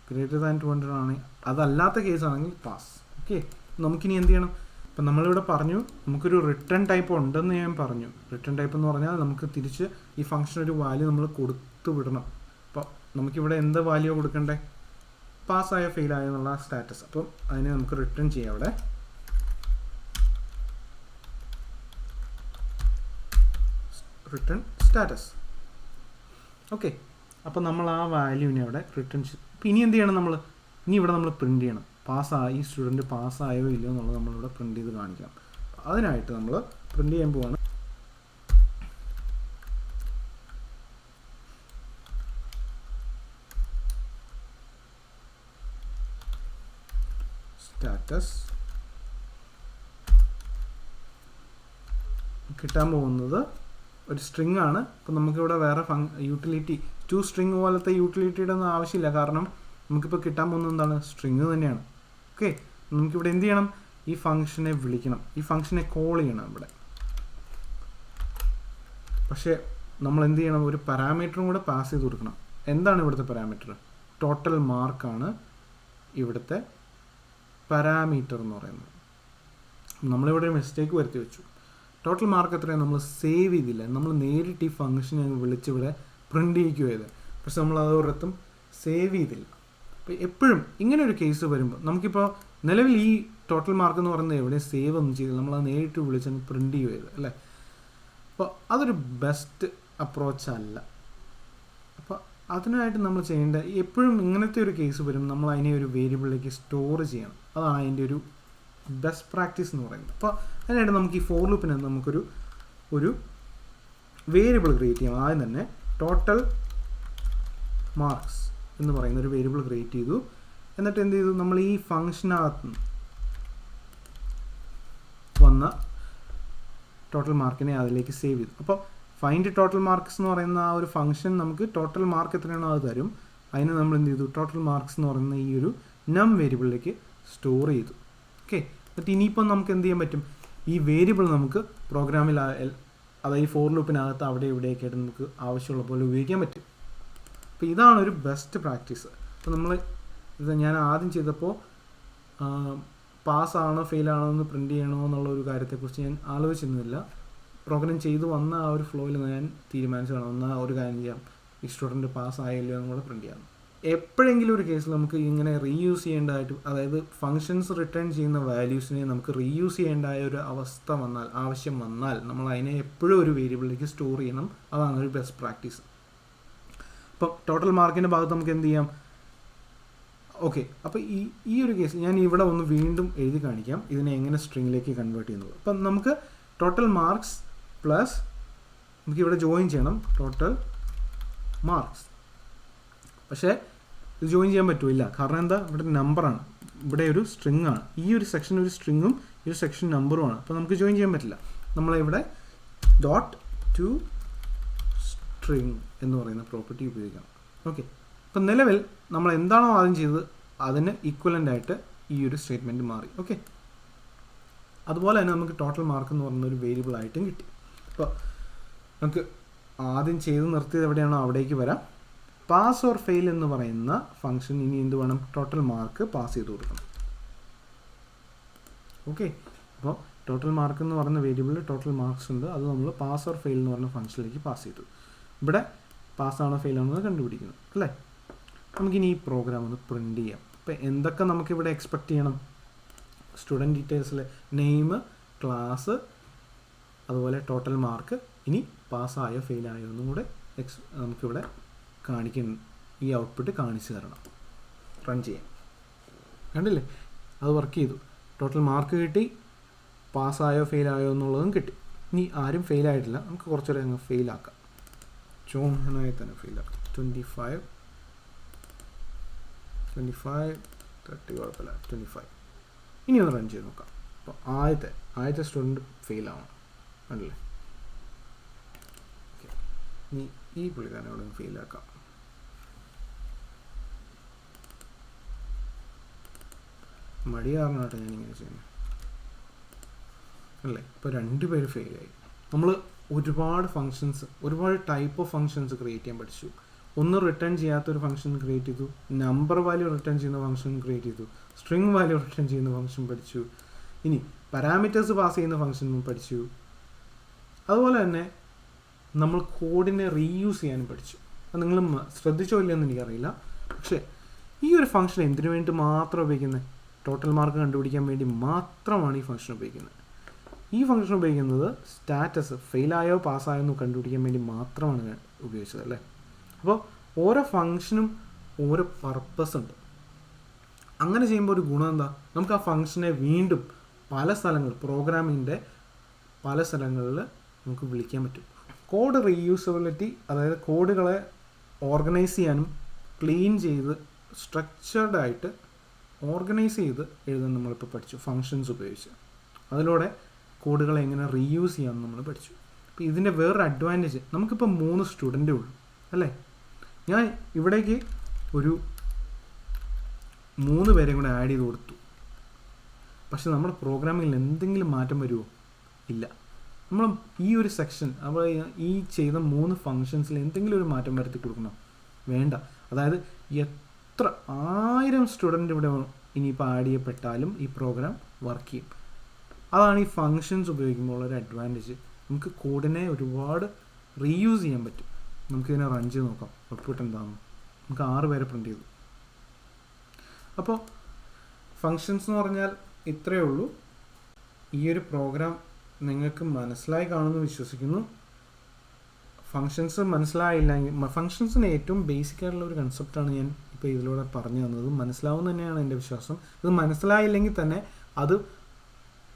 Speaker 1: ഗ്രേറ്റർ ദാൻ 200 ആണെങ്കിൽ, അതല്ലാത്ത കേസാണെങ്കിൽ പാസ്. ഓക്കെ, നമുക്കിനി എന്ത് ചെയ്യണം, ഇപ്പം നമ്മളിവിടെ പറഞ്ഞു നമുക്കൊരു റിട്ടേൺ ടൈപ്പ് ഉണ്ടെന്ന് ഞാൻ പറഞ്ഞു. റിട്ടേൺ ടൈപ്പ് എന്ന് പറഞ്ഞാൽ നമുക്ക് തിരിച്ച് ഈ ഫംഗ്ഷൻ ഒരു വാല്യൂ നമ്മൾ കൊടുത്തു വിടണം. അപ്പോൾ നമുക്കിവിടെ എന്ത് വാല്യൂ കൊടുക്കണ്ടേ, പാസ്സായ ഫെയിലായ എന്നുള്ള സ്റ്റാറ്റസ്. അപ്പം അതിനെ നമുക്ക് റിട്ടേൺ ചെയ്യാം അവിടെ. Return status. ഓക്കെ, അപ്പോൾ നമ്മൾ ആ വാല്യൂവിനെ അവിടെ റിട്ടേൺ ചെയ്യും. അപ്പോൾ ഇനി എന്ത് ചെയ്യണം, ഇനി ഇവിടെ നമ്മൾ പ്രിൻറ്റ് ചെയ്യണം, പാസ്സായി, സ്റ്റുഡൻറ്റ് പാസ്സായോ ഇല്ലയോ എന്നുള്ളത് നമ്മളിവിടെ പ്രിൻറ്റ് ചെയ്ത് കാണിക്കണം. അതിനായിട്ട് നമ്മൾ പ്രിൻറ്റ് ചെയ്യാൻ പോവാണ്. സ്റ്റാറ്റസ് കിട്ടാൻ പോകുന്നത് ഒരു സ്ട്രിങ് ആണ്. അപ്പോൾ നമുക്കിവിടെ വേറെ യൂട്ടിലിറ്റി ടു സ്ട്രിങ് പോലത്തെ യൂട്ടിലിറ്റിയുടെ ഒന്നും ആവശ്യമില്ല, കാരണം നമുക്കിപ്പോൾ കിട്ടാൻ പോകുന്നത് എന്താണ്, സ്ട്രിങ് തന്നെയാണ്. ഓക്കെ, നമുക്കിവിടെ എന്ത് ചെയ്യണം, ഈ ഫംഗ്ഷനെ വിളിക്കണം, ഈ ഫംഗ്ഷനെ കോൾ ചെയ്യണം ഇവിടെ. പക്ഷേ നമ്മൾ എന്ത് ചെയ്യണം, ഒരു പാരാമീറ്ററും കൂടെ പാസ് ചെയ്ത് കൊടുക്കണം. എന്താണ് ഇവിടുത്തെ പാരാമീറ്റർ, ടോട്ടൽ മാർക്കാണ് ഇവിടുത്തെ പാരാമീറ്റർ എന്ന് പറയുന്നത്. നമ്മളിവിടെ ഒരു മിസ്റ്റേക്ക് വരുത്തി വെച്ചു. ടോട്ടൽ മാർക്ക് എത്രയാണ് നമ്മൾ സേവ് ചെയ്തില്ല, നമ്മൾ നേരിട്ട് ഈ ഫംഗ്ഷനെ വിളിച്ചിവിടെ പ്രിൻ്റ് ചെയ്യിക്കുക ചെയ്ത്, പക്ഷെ നമ്മൾ അതൊരിടത്തും സേവ് ചെയ്തില്ല. അപ്പോൾ എപ്പോഴും ഇങ്ങനെ ഒരു കേസ് വരുമ്പോൾ നമുക്കിപ്പോൾ നിലവിൽ ഈ ടോട്ടൽ മാർക്ക് എന്ന് പറയുന്നത് എവിടെയും സേവ് ഒന്നും ചെയ്തില്ല, നമ്മളത് നേരിട്ട് വിളിച്ചങ്ങ് പ്രിൻ്റ് ചെയ്യുക ചെയ്ത് അല്ലേ. അപ്പോൾ അതൊരു ബെസ്റ്റ് അപ്രോച്ച് അല്ല. അപ്പോൾ അതിനായിട്ട് നമ്മൾ ചെയ്യേണ്ട, എപ്പോഴും ഇങ്ങനത്തെ ഒരു കേസ് വരും നമ്മൾ അതിനെ ഒരു വേരിയബിളിലേക്ക് സ്റ്റോർ ചെയ്യണം. അതാണ് അതിൻ്റെ ഒരു ബെസ്റ്റ് പ്രാക്ടീസ് എന്ന് പറയുന്നത്. അപ്പോൾ അതിനായിട്ട് നമുക്ക് ഈ ഫോർ ലൂപ്പിന് ഒരു വേരിയബിൾ ക്രിയേറ്റ് ചെയ്യാം. ആദ്യം തന്നെ ടോട്ടൽ മാർക്സ് എന്ന് പറയുന്ന ഒരു വേരിയബിൾ ക്രിയേറ്റ് ചെയ്തു. എന്നിട്ട് എന്ത് ചെയ്തു, നമ്മൾ ഈ ഫംഗ്ഷനകത്ത് വന്ന ടോട്ടൽ മാർക്കിനെ അതിലേക്ക് സേവ് ചെയ്തു. അപ്പോൾ ഫൈൻഡ് ടോട്ടൽ മാർക്സ് എന്ന് പറയുന്ന ആ ഒരു ഫംഗ്ഷൻ നമുക്ക് ടോട്ടൽ മാർക്ക് എത്രയാണോ അത് തരും. അതിന് നമ്മൾ എന്ത് ചെയ്തു, ടോട്ടൽ മാർക്സ് എന്ന് പറയുന്ന ഈ ഒരു നം വേരിയബിളിലേക്ക് സ്റ്റോർ ചെയ്തു. ഓക്കെ, എന്നിട്ട് ഇനിയിപ്പം നമുക്ക് എന്ത് ചെയ്യാൻ പറ്റും, ഈ വേരിയബിൾ നമുക്ക് പ്രോഗ്രാമിൽ, അതായത് ഈ ഫോർ ലൂപ്പിനകത്ത് അവിടെ ഇവിടെയൊക്കെ ആയിട്ട് നമുക്ക് ആവശ്യമുള്ള പോലെ ഉപയോഗിക്കാൻ പറ്റും. അപ്പോൾ ഇതാണ് ഒരു ബെസ്റ്റ് പ്രാക്ടീസ്. അപ്പോൾ ഇത് ഞാൻ ആദ്യം ചെയ്തപ്പോൾ പാസ്സാണോ ഫെയിലാണോ എന്ന് പ്രിൻറ്റ് ചെയ്യണോ എന്നുള്ള ഒരു കാര്യത്തെക്കുറിച്ച് ഞാൻ ആലോചിച്ചിരുന്നില്ല. പ്രോഗ്രാം ചെയ്ത് വന്ന ആ ഒരു ഫ്ലോയിൽ ഞാൻ തീരുമാനിച്ചതാണ്, എന്നാൽ ഒരു കാര്യം ചെയ്യാം, ഈ സ്റ്റുഡൻറ്റ് പാസ്സായല്ലോ എന്നും കൂടെ പ്രിൻറ്റ് ചെയ്യാം. എപ്പോഴെങ്കിലും ഒരു കേസിൽ നമുക്ക് ഇങ്ങനെ റീയൂസ് ചെയ്യേണ്ടതായിട്ട്, അതായത് ഫങ്ഷൻസ് റിട്ടേൺ ചെയ്യുന്ന വാല്യൂസിനെ നമുക്ക് റീയൂസ് ചെയ്യേണ്ടതായ ഒരു ആവശ്യം വന്നാൽ നമ്മൾ അതിനെ എപ്പോഴും ഒരു വേരിയബിളിലേക്ക് സ്റ്റോർ ചെയ്യണം. അതാണ് ഒരു ബെസ്റ്റ് പ്രാക്ടീസ്. അപ്പം ടോട്ടൽ മാർക്കിൻ്റെ ഭാഗത്ത് നമുക്ക് എന്ത് ചെയ്യാം, ഓക്കെ. അപ്പോൾ ഈ ഒരു കേസ് ഞാൻ ഇവിടെ ഒന്ന് വീണ്ടും എഴുതി കാണിക്കാം, ഇതിനെ എങ്ങനെ സ്ട്രിങ്ങിലേക്ക് കൺവേർട്ട് ചെയ്യുന്നത്. അപ്പം നമുക്ക് ടോട്ടൽ മാർക്സ് പ്ലസ് നമുക്കിവിടെ ജോയിൻ ചെയ്യണം ടോട്ടൽ മാർക്സ്. പക്ഷേ ഇത് ജോയിൻ ചെയ്യാൻ പറ്റില്ല, കാരണം എന്താ, ഇവിടെ നമ്പറാണ്, ഇവിടെ ഒരു സ്ട്രിങ് ആണ്. ഈ ഒരു സെക്ഷൻ ഒരു സ്ട്രിങ്ങും ഈ ഒരു സെക്ഷൻ നമ്പറുമാണ്. അപ്പോൾ നമുക്ക് ജോയിൻ ചെയ്യാൻ പറ്റില്ല. നമ്മളിവിടെ ഡോട്ട് ടു സ്ട്രിങ് എന്ന് പറയുന്ന പ്രോപ്പർട്ടി ഉപയോഗിക്കണം. ഓക്കെ, അപ്പം നിലവിൽ നമ്മൾ എന്താണോ ആദ്യം ചെയ്തത് അതിന് ഈക്വലൻ്റ് ആയിട്ട് ഈ ഒരു സ്റ്റേറ്റ്മെൻറ്റ് മാറി. ഓക്കെ, അതുപോലെ തന്നെ നമുക്ക് ടോട്ടൽ മാർക്ക് എന്ന് പറയുന്ന ഒരു വേരിയബിൾ ആയിട്ടും കിട്ടി. അപ്പോൾ നമുക്ക് ആദ്യം ചെയ്ത് നിർത്തിയത് എവിടെയാണോ അവിടേക്ക് വരാം. പാസ് ഓർ ഫെയിൽ എന്ന് പറയുന്ന ഫംഗ്ഷൻ ഇനി എന്ത് വേണം, ടോട്ടൽ മാർക്ക് പാസ് ചെയ്ത് കൊടുക്കണം. ഓക്കെ, അപ്പോൾ ടോട്ടൽ മാർക്ക് എന്ന് പറയുന്ന വേരിയബിളിൽ ടോട്ടൽ മാർക്സ് ഉണ്ട്, അത് നമ്മൾ പാസ് ഓർ ഫെയിൽ എന്ന് പറഞ്ഞ ഫംഗ്ഷനിലേക്ക് പാസ് ചെയ്തു. ഇവിടെ പാസ്സാണോ ഫെയിലാണോ എന്ന് കണ്ടുപിടിക്കുന്നു അല്ലേ. നമുക്കിനി ഈ പ്രോഗ്രാം ഒന്ന് പ്രിൻ്റ് ചെയ്യാം. അപ്പോൾ എന്തൊക്കെ നമുക്കിവിടെ എക്സ്പെക്റ്റ് ചെയ്യണം? സ്റ്റുഡൻറ്റ് ഡീറ്റെയിൽസിൽ നെയിം, ക്ലാസ്, അതുപോലെ ടോട്ടൽ മാർക്ക്. ഇനി പാസ്സായോ ഫെയിലായോ എന്നും കൂടെ നമുക്കിവിടെ കാണിക്കണം. ഈ ഔട്ട്പുട്ട് കാണിച്ചു തരണം. റൺ ചെയ്യാം. കണ്ടില്ലേ, അത് വർക്ക് ചെയ്തു. ടോട്ടൽ മാർക്ക് കിട്ടി, പാസ്സായോ ഫെയിലായോ എന്നുള്ളതും കിട്ടി. ഇനി ആരും ഫെയിലായിട്ടില്ല, നമുക്ക് കുറച്ചുകൂടെ അങ്ങ് ഫെയിലാക്കാം. ചോമനായി തന്നെ ഫെയിലാക്കാം. 25 30 കുഴപ്പമില്ല, 25. ഇനി ഒന്ന് റൺ ചെയ്ത് നോക്കാം. അപ്പോൾ ആദ്യത്തെ സ്റ്റുഡൻറ്റ് ഫെയിലാവണം. അല്ലേ, ഓക്കെ. ഇനി ഈ പുള്ളിക്കാരനെ അവിടെ നിന്ന് ഫെയിലാക്കാം. മടി കാരണമായിട്ട് ഞാനിങ്ങനെ ചെയ്യുന്നത് അല്ലേ. ഇപ്പോൾ 2 പേര് ഫെയിലായി. നമ്മൾ ഒരുപാട് ഫങ്ഷൻസ്, ഒരുപാട് ടൈപ്പ് ഓഫ് ഫങ്ഷൻസ് ക്രിയേറ്റ് ചെയ്യാൻ പഠിച്ചു. ഒന്ന് റിട്ടേൺ ചെയ്യാത്തൊരു ഫംഗ്ഷൻ ക്രിയേറ്റ് ചെയ്തു, നമ്പർ വാല്യൂ റിട്ടേൺ ചെയ്യുന്ന ഫംഗ്ഷൻ ക്രിയേറ്റ് ചെയ്തു, സ്ട്രിങ് വാല്യൂ റിട്ടേൺ ചെയ്യുന്ന ഫംഗ്ഷൻ പഠിച്ചു, ഇനി പാരാമീറ്റേഴ്സ് പാസ് ചെയ്യുന്ന ഫംഗ്ഷൻ പഠിച്ചു. അതുപോലെ തന്നെ നമ്മൾ കോഡിനെ റീയൂസ് ചെയ്യാനും പഠിച്ചു. അത് നിങ്ങൾ ശ്രദ്ധിച്ചോ ഇല്ലയെന്ന് എനിക്കറിയില്ല. പക്ഷേ ഈ ഒരു ഫംഗ്ഷൻ എന്തിനു വേണ്ടി മാത്രം ഉപയോഗിക്കുന്നത്? ടോട്ടൽ മാർക്ക് കണ്ടുപിടിക്കാൻ വേണ്ടി മാത്രമാണ് ഈ ഫംഗ്ഷൻ ഉപയോഗിക്കുന്നത്. ഈ ഫംഗ്ഷൻ ഉപയോഗിക്കുന്നത് സ്റ്റാറ്റസ് ഫെയിലായോ പാസ്സായോ എന്ന് കണ്ടുപിടിക്കാൻ വേണ്ടി മാത്രമാണ് ഉപയോഗിച്ചത് അല്ലേ. അപ്പോൾ ഓരോ ഫംഗ്ഷനും ഓരോ പർപ്പസ് ഉണ്ട്. അങ്ങനെ ചെയ്യുമ്പോൾ ഒരു ഗുണം എന്താ? നമുക്ക് ആ ഫംഗ്ഷനെ വീണ്ടും പല സ്ഥലങ്ങളിൽ, പ്രോഗ്രാമിങ്ങിൻ്റെ പല സ്ഥലങ്ങളിൽ നമുക്ക് വിളിക്കാൻ പറ്റും. കോഡ് റീയൂസബിലിറ്റി, അതായത് കോഡുകളെ ഓർഗനൈസ് ചെയ്യാനും ക്ലീൻ ചെയ്ത് സ്ട്രക്ചർഡ് ആയിട്ട് ഓർഗനൈസ് ചെയ്ത് എഴുതാൻ നമ്മളിപ്പോൾ പഠിച്ചു ഫങ്ഷൻസ് ഉപയോഗിച്ച്. അതിലൂടെ കോഡുകളെ എങ്ങനെ റീയൂസ് ചെയ്യാമെന്ന് നമ്മൾ പഠിച്ചു. അപ്പോൾ ഇതിൻ്റെ വേറൊരു അഡ്വാൻറ്റേജ്, നമുക്കിപ്പോൾ 3 സ്റ്റുഡൻറ്റേ ഉള്ളൂ അല്ലേ. ഞാൻ ഇവിടേക്ക് ഒരു 3 പേരെയും കൂടെ ആഡ് ചെയ്ത് കൊടുത്തു. പക്ഷെ നമ്മുടെ പ്രോഗ്രാമിങ്ങിൽ എന്തെങ്കിലും മാറ്റം വരുമോ? ഇല്ല. നമ്മൾ ഈ ഒരു സെക്ഷൻ, അപ്പോൾ ഈ ചെയ്ത 3 ഫങ്ഷൻസിൽ എന്തെങ്കിലും ഒരു മാറ്റം വരുത്തി കൊടുക്കണം? വേണ്ട. അതായത് എത്ര 1000 സ്റ്റുഡൻറ്റ് ഇവിടെ ഇനിയിപ്പോൾ ആഡ് ചെയ്യപ്പെട്ടാലും ഈ പ്രോഗ്രാം വർക്ക് ചെയ്യും. അതാണ് ഈ ഫങ്ഷൻസ് ഉപയോഗിക്കുമ്പോൾ ഒരു അഡ്വാൻറ്റേജ്. നമുക്ക് കോഡിനെ ഒരുപാട് റീയൂസ് ചെയ്യാൻ പറ്റും. നമുക്കിതിനെ റൺ ചെയ്ത് നോക്കാം ഔട്ട്പുട്ട് എന്താണെന്ന്. നമുക്ക് 6 പേരെ പ്രിൻ്റ് ചെയ്തു. അപ്പോൾ ഫങ്ഷൻസ് എന്ന് പറഞ്ഞാൽ ഇത്രയേ ഉള്ളൂ. ഈ ഒരു പ്രോഗ്രാം നിങ്ങൾക്ക് മനസ്സിലായി കാണുമെന്ന് വിശ്വസിക്കുന്നു. ഫങ്ഷൻസ് മനസ്സിലായില്ലെങ്കിൽ, ഫങ്ഷൻസിന് ഏറ്റവും ബേസിക് ആയിട്ടുള്ള ഒരു കൺസെപ്റ്റാണ് ഞാൻ ഇപ്പോൾ ഇതിലൂടെ പറഞ്ഞു തന്നത്. മനസ്സിലാവും തന്നെയാണ് എൻ്റെ വിശ്വാസം. ഇത് മനസ്സിലായില്ലെങ്കിൽ തന്നെ അത്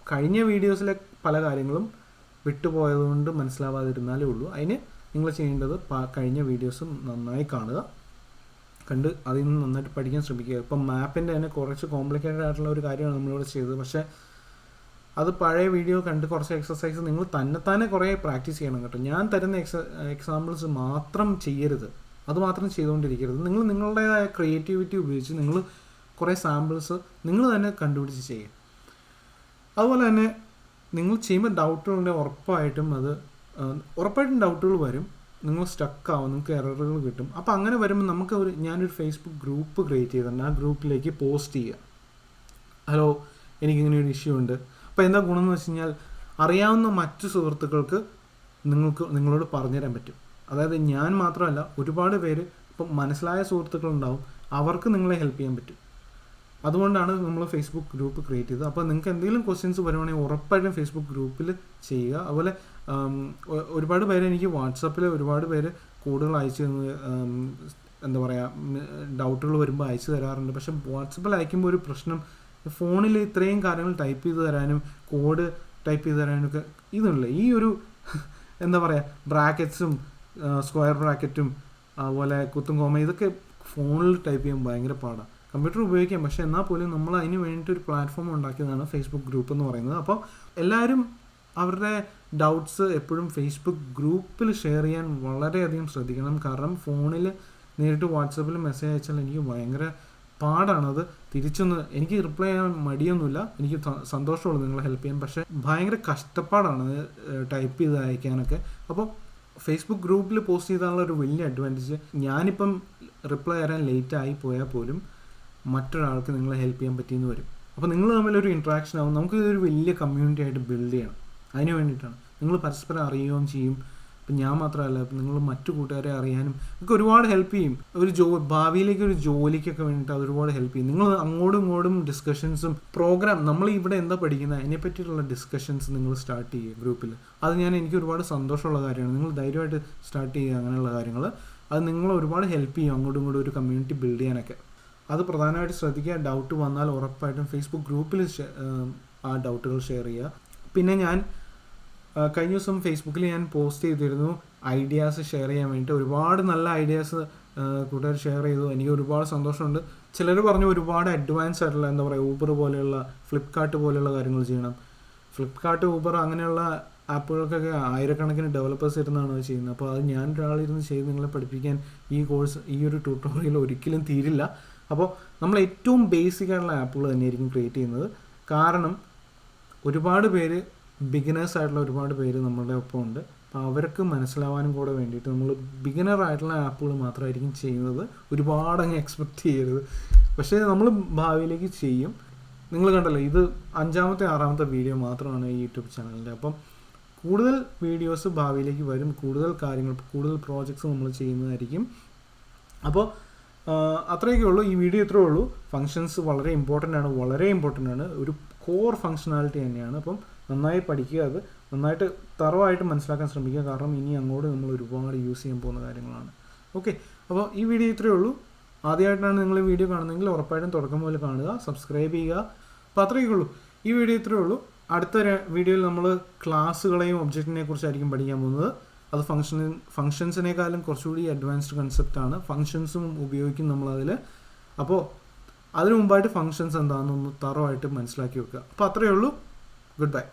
Speaker 1: കഴിഞ്ഞ വീഡിയോസിലെ പല കാര്യങ്ങളും വിട്ടുപോയതുകൊണ്ട് മനസ്സിലാവാതിരുന്നാലേ ഉള്ളൂ. അതിന് നിങ്ങൾ ചെയ്യേണ്ടത് കഴിഞ്ഞ വീഡിയോസും നന്നായി കാണുക, കണ്ട് അതിൽ നിന്ന് നന്നായിട്ട് പഠിക്കാൻ ശ്രമിക്കുക. ഇപ്പം മാപ്പിൻ്റെ തന്നെ കുറച്ച് കോംപ്ലിക്കേറ്റഡ് ആയിട്ടുള്ള ഒരു കാര്യമാണ് നമ്മളിവിടെ ചെയ്തത്. പക്ഷേ അത് പഴയ വീഡിയോ കണ്ട് കുറച്ച് എക്സസൈസ് നിങ്ങൾ തന്നെ കുറേ പ്രാക്ടീസ് ചെയ്യണം കേട്ടോ. ഞാൻ തരുന്ന എക്സാമ്പിൾസ് മാത്രം ചെയ്യരുത്, അത് മാത്രം ചെയ്തുകൊണ്ടിരിക്കരുത്. നിങ്ങൾ നിങ്ങളുടേതായ ക്രിയേറ്റിവിറ്റി ഉപയോഗിച്ച് നിങ്ങൾ കുറേ സാമ്പിൾസ് നിങ്ങൾ തന്നെ കണ്ടുപിടിച്ച് ചെയ്യുക. അതുപോലെ തന്നെ നിങ്ങൾ ചെയ്യുമ്പോൾ ഡൗട്ടുകളുണ്ടെങ്കിൽ ഉറപ്പായിട്ടും ഡൗട്ടുകൾ വരും. നിങ്ങൾ സ്റ്റക്കാവും, നിങ്ങൾക്ക് എററുകൾ കിട്ടും. അപ്പോൾ അങ്ങനെ വരുമ്പോൾ ഞാനൊരു ഫേസ്ബുക്ക് ഗ്രൂപ്പ് ക്രിയേറ്റ് ചെയ്തിട്ടുണ്ട്. ആ ഗ്രൂപ്പിലേക്ക് പോസ്റ്റ് ചെയ്യുക, ഹലോ എനിക്കിങ്ങനെ ഒരു ഇഷ്യൂ ഉണ്ട്. അപ്പോൾ എന്താ ഗുണം എന്ന് വെച്ച് കഴിഞ്ഞാൽ അറിയാവുന്ന മറ്റു സുഹൃത്തുക്കൾക്ക് നിങ്ങളോട് പറഞ്ഞുതരാൻ പറ്റും. അതായത് ഞാൻ മാത്രമല്ല, ഒരുപാട് പേര് ഇപ്പം മനസ്സിലായ സുഹൃത്തുക്കളുണ്ടാവും, അവർക്ക് നിങ്ങളെ ഹെൽപ്പ് ചെയ്യാൻ പറ്റും. അതുകൊണ്ടാണ് നമ്മൾ ഫേസ്ബുക്ക് ഗ്രൂപ്പ് ക്രിയേറ്റ് ചെയ്തത്. അപ്പോൾ നിങ്ങൾക്ക് എന്തെങ്കിലും ക്വസ്റ്റ്യൻസ് വരുവാണെങ്കിൽ ഉറപ്പായിട്ടും ഫേസ്ബുക്ക് ഗ്രൂപ്പിൽ ചെയ്യുക. അതുപോലെ ഒരുപാട് പേര് എനിക്ക് വാട്സാപ്പിൽ ഒരുപാട് പേര് കോഡുകൾ അയച്ചു എന്താ പറയുക, ഡൗട്ടുകൾ വരുമ്പോൾ അയച്ചു തരാറുണ്ട്. പക്ഷെ വാട്സാപ്പിൽ അയക്കുമ്പോൾ ഒരു പ്രശ്നം, ഫോണിൽ ഇത്രയും കാര്യങ്ങൾ ടൈപ്പ് ചെയ്ത് തരാനും കോഡ് ടൈപ്പ് ചെയ്ത് തരാനും ഒക്കെ ഇതുണ്ട്. ഈ ഒരു എന്താ പറയുക, ബ്രാക്കറ്റ്സും സ്ക്വയർ ബ്രാക്കറ്റും അതുപോലെ കുത്തും കോമ ഇതൊക്കെ ഫോണിൽ ടൈപ്പ് ചെയ്യാൻ ഭയങ്കര പാടാണ്. കമ്പ്യൂട്ടർ ഉപയോഗിക്കാം, പക്ഷേ എന്നാൽ പോലും നമ്മൾ അതിന് വേണ്ടിയിട്ടൊരു പ്ലാറ്റ്ഫോം ഉണ്ടാക്കിയതാണ് ഫേസ്ബുക്ക് ഗ്രൂപ്പ് എന്ന് പറയുന്നത്. അപ്പോൾ എല്ലാവരും അവരുടെ ഡൗട്ട്സ് എപ്പോഴും ഫേസ്ബുക്ക് ഗ്രൂപ്പിൽ ഷെയർ ചെയ്യാൻ വളരെയധികം ശ്രദ്ധിക്കണം. കാരണം ഫോണിൽ നേരിട്ട് വാട്സാപ്പിൽ മെസ്സേജ് അയച്ചാൽ എനിക്ക് ഭയങ്കര പാടാണത്. എനിക്ക് റിപ്ലൈ ചെയ്യാൻ മടിയൊന്നുമില്ല, എനിക്ക് സന്തോഷമുള്ളൂ നിങ്ങളെ ഹെൽപ്പ് ചെയ്യാൻ. പക്ഷേ ഭയങ്കര കഷ്ടപ്പാടാണ് ടൈപ്പ് ചെയ്ത് അയക്കാനൊക്കെ. അപ്പോൾ ഫേസ്ബുക്ക് ഗ്രൂപ്പിൽ പോസ്റ്റ് ചെയ്താലുള്ള ഒരു വലിയ അഡ്വാൻറ്റേജ്, ഞാനിപ്പം റിപ്ലൈ തരാൻ ലേറ്റ് ആയി പോയാൽ പോലും മറ്റൊരാൾക്ക് നിങ്ങളെ ഹെൽപ്പ് ചെയ്യാൻ പറ്റിയെന്ന് വരും. അപ്പോൾ നിങ്ങൾ തമ്മിലൊരു ഇൻട്രാക്ഷൻ ആവും. നമുക്ക് ഇതൊരു വലിയ കമ്മ്യൂണിറ്റി ആയിട്ട് ബിൽഡ് ചെയ്യണം. അതിന് വേണ്ടിയിട്ടാണ് നിങ്ങൾ പരസ്പരം അറിയുകയും ചെയ്യും. ഇപ്പം ഞാൻ മാത്രമല്ല, ഇപ്പം നിങ്ങൾ മറ്റു കൂട്ടുകാരെ അറിയാനും ഒക്കെ ഒരുപാട് ഹെൽപ്പ് ചെയ്യും. ഭാവിയിലേക്ക് ഒരു ജോലിക്കൊക്കെ വേണ്ടിയിട്ട് അത് ഒരുപാട് ഹെൽപ്പ് ചെയ്യും. നിങ്ങൾ അങ്ങോട്ടും ഇങ്ങോട്ടും ഡിസ്കഷൻസും പ്രോഗ്രാം നമ്മൾ ഇവിടെ എന്താ പഠിക്കുന്നത് അതിനെ പറ്റിയിട്ടുള്ള ഡിസ്കഷൻസ് നിങ്ങൾ സ്റ്റാർട്ട് ചെയ്യുക ഗ്രൂപ്പിൽ. അത് എനിക്ക് ഒരുപാട് സന്തോഷമുള്ള കാര്യമാണ്. നിങ്ങൾ ധൈര്യമായിട്ട് സ്റ്റാർട്ട് ചെയ്യുക അങ്ങനെയുള്ള കാര്യങ്ങൾ. അത് നിങ്ങൾ ഒരുപാട് ഹെൽപ്പ് ചെയ്യും അങ്ങോട്ടും ഇങ്ങോട്ടും ഒരു കമ്മ്യൂണിറ്റി ബിൽഡ് ചെയ്യാനൊക്കെ. അത് പ്രധാനമായിട്ട് ശ്രദ്ധിക്കുക. ഡൗട്ട് വന്നാൽ ഉറപ്പായിട്ടും ഫേസ്ബുക്ക് ഗ്രൂപ്പിൽ ആ ഡൗട്ടുകൾ ഷെയർ ചെയ്യുക. പിന്നെ ഞാൻ കഴിഞ്ഞ ദിവസം ഫേസ്ബുക്കിൽ ഞാൻ പോസ്റ്റ് ചെയ്തിരുന്നു ഐഡിയാസ് ഷെയർ ചെയ്യാൻ വേണ്ടിയിട്ട്. ഒരുപാട് നല്ല ഐഡിയാസ് കൂട്ടുകാർ ഷെയർ ചെയ്തു. എനിക്ക് ഒരുപാട് സന്തോഷമുണ്ട്. ചിലർ പറഞ്ഞു ഒരുപാട് അഡ്വാൻസ് ആയിട്ടുള്ള എന്താ പറയുക ഊബർ പോലെയുള്ള ഫ്ലിപ്കാർട്ട് പോലെയുള്ള കാര്യങ്ങൾ ചെയ്യണം. ഫ്ലിപ്കാർട്ട് ഊബർ അങ്ങനെയുള്ള ആപ്പുകൾക്കൊക്കെ ആയിരക്കണക്കിന് ഡെവലപ്പേഴ്സ് ഇരുന്നാണ് അത് ചെയ്യുന്നത്. അപ്പോൾ അത് ഞാൻ ഒരാളിരുന്ന് ചെയ്ത് നിങ്ങളെ പഠിപ്പിക്കാൻ ഈ ഒരു ട്യൂട്ടോറിയൽ ഒരിക്കലും തീരില്ല. അപ്പോൾ നമ്മൾ ഏറ്റവും ബേസിക് ആയിട്ടുള്ള ആപ്പുകൾ തന്നെയായിരിക്കും ക്രിയേറ്റ് ചെയ്യുന്നത്. കാരണം ഒരുപാട് പേര് ബിഗിനേഴ്സ് ആയിട്ടുള്ള ഒരുപാട് പേര് നമ്മളുടെ ഒപ്പം ഉണ്ട്. അപ്പോൾ അവർക്ക് മനസ്സിലാവാനും കൂടെ വേണ്ടിയിട്ട് നമ്മൾ ബിഗിനർ ആയിട്ടുള്ള ആപ്പുകൾ മാത്രമായിരിക്കും ചെയ്യുന്നത്. ഒരുപാട് അങ്ങ് എക്സ്പെക്റ്റ് ചെയ്യരുത്. പക്ഷേ നമ്മൾ ഭാവിയിലേക്ക് ചെയ്യും. നിങ്ങൾ കണ്ടല്ലോ, ഇത് 5ാമത്തെ 6ാമത്തെ വീഡിയോ മാത്രമാണ് ഈ യൂട്യൂബ് ചാനലിൻ്റെ. അപ്പം കൂടുതൽ വീഡിയോസ് ഭാവിയിലേക്ക് വരും. കൂടുതൽ കാര്യങ്ങൾ, കൂടുതൽ പ്രോജക്ട്സ് നമ്മൾ ചെയ്യുന്നതായിരിക്കും. അപ്പോൾ അത്രയൊക്കെ ഉള്ളൂ. ഈ വീഡിയോ ഇത്രയേ ഉള്ളൂ. ഫങ്ഷൻസ് വളരെ ഇമ്പോർട്ടൻ്റ് ആണ്. ഒരു കോർ ഫങ്ഷനാലിറ്റി തന്നെയാണ്. അപ്പം നന്നായി പഠിക്കുക, അത് നന്നായിട്ട് തറവായിട്ട് മനസ്സിലാക്കാൻ ശ്രമിക്കുക. കാരണം ഇനി അങ്ങോട്ട് നമ്മൾ ഒരുപാട് യൂസ് ചെയ്യാൻ പോകുന്ന കാര്യങ്ങളാണ്. ഓക്കെ, അപ്പോൾ ഈ വീഡിയോ ഇത്രയേ ഉള്ളൂ. ആദ്യമായിട്ടാണ് നിങ്ങൾ ഈ വീഡിയോ കാണുന്നതെങ്കിൽ ഉറപ്പായിട്ടും തുടക്കം മുതൽ കാണുക, സബ്സ്ക്രൈബ് ചെയ്യുക. അപ്പോൾ അത്രയൊക്കെ ഉള്ളൂ. ഈ വീഡിയോ ഇത്രയേ ഉള്ളൂ. അടുത്ത വീഡിയോയിൽ നമ്മൾ ക്ലാസ്സുകളെയും ഒബ്ജക്റ്റിനെ കുറിച്ചായിരിക്കും പഠിക്കാൻ പോകുന്നത്. അത് ഫങ്ഷൻസിനേക്കാളും കുറച്ചുകൂടി അഡ്വാൻസ്ഡ് കൺസെപ്റ്റാണ്. ഫങ്ഷൻസും ഉപയോഗിക്കും നമ്മളതിൽ. അപ്പോൾ അതിനു മുമ്പായിട്ട് ഫങ്ഷൻസ് എന്താണെന്നൊന്ന് തറവായിട്ട് മനസ്സിലാക്കി വെക്കുക. അപ്പോൾ അത്രയേ ഉള്ളൂ. Good bye.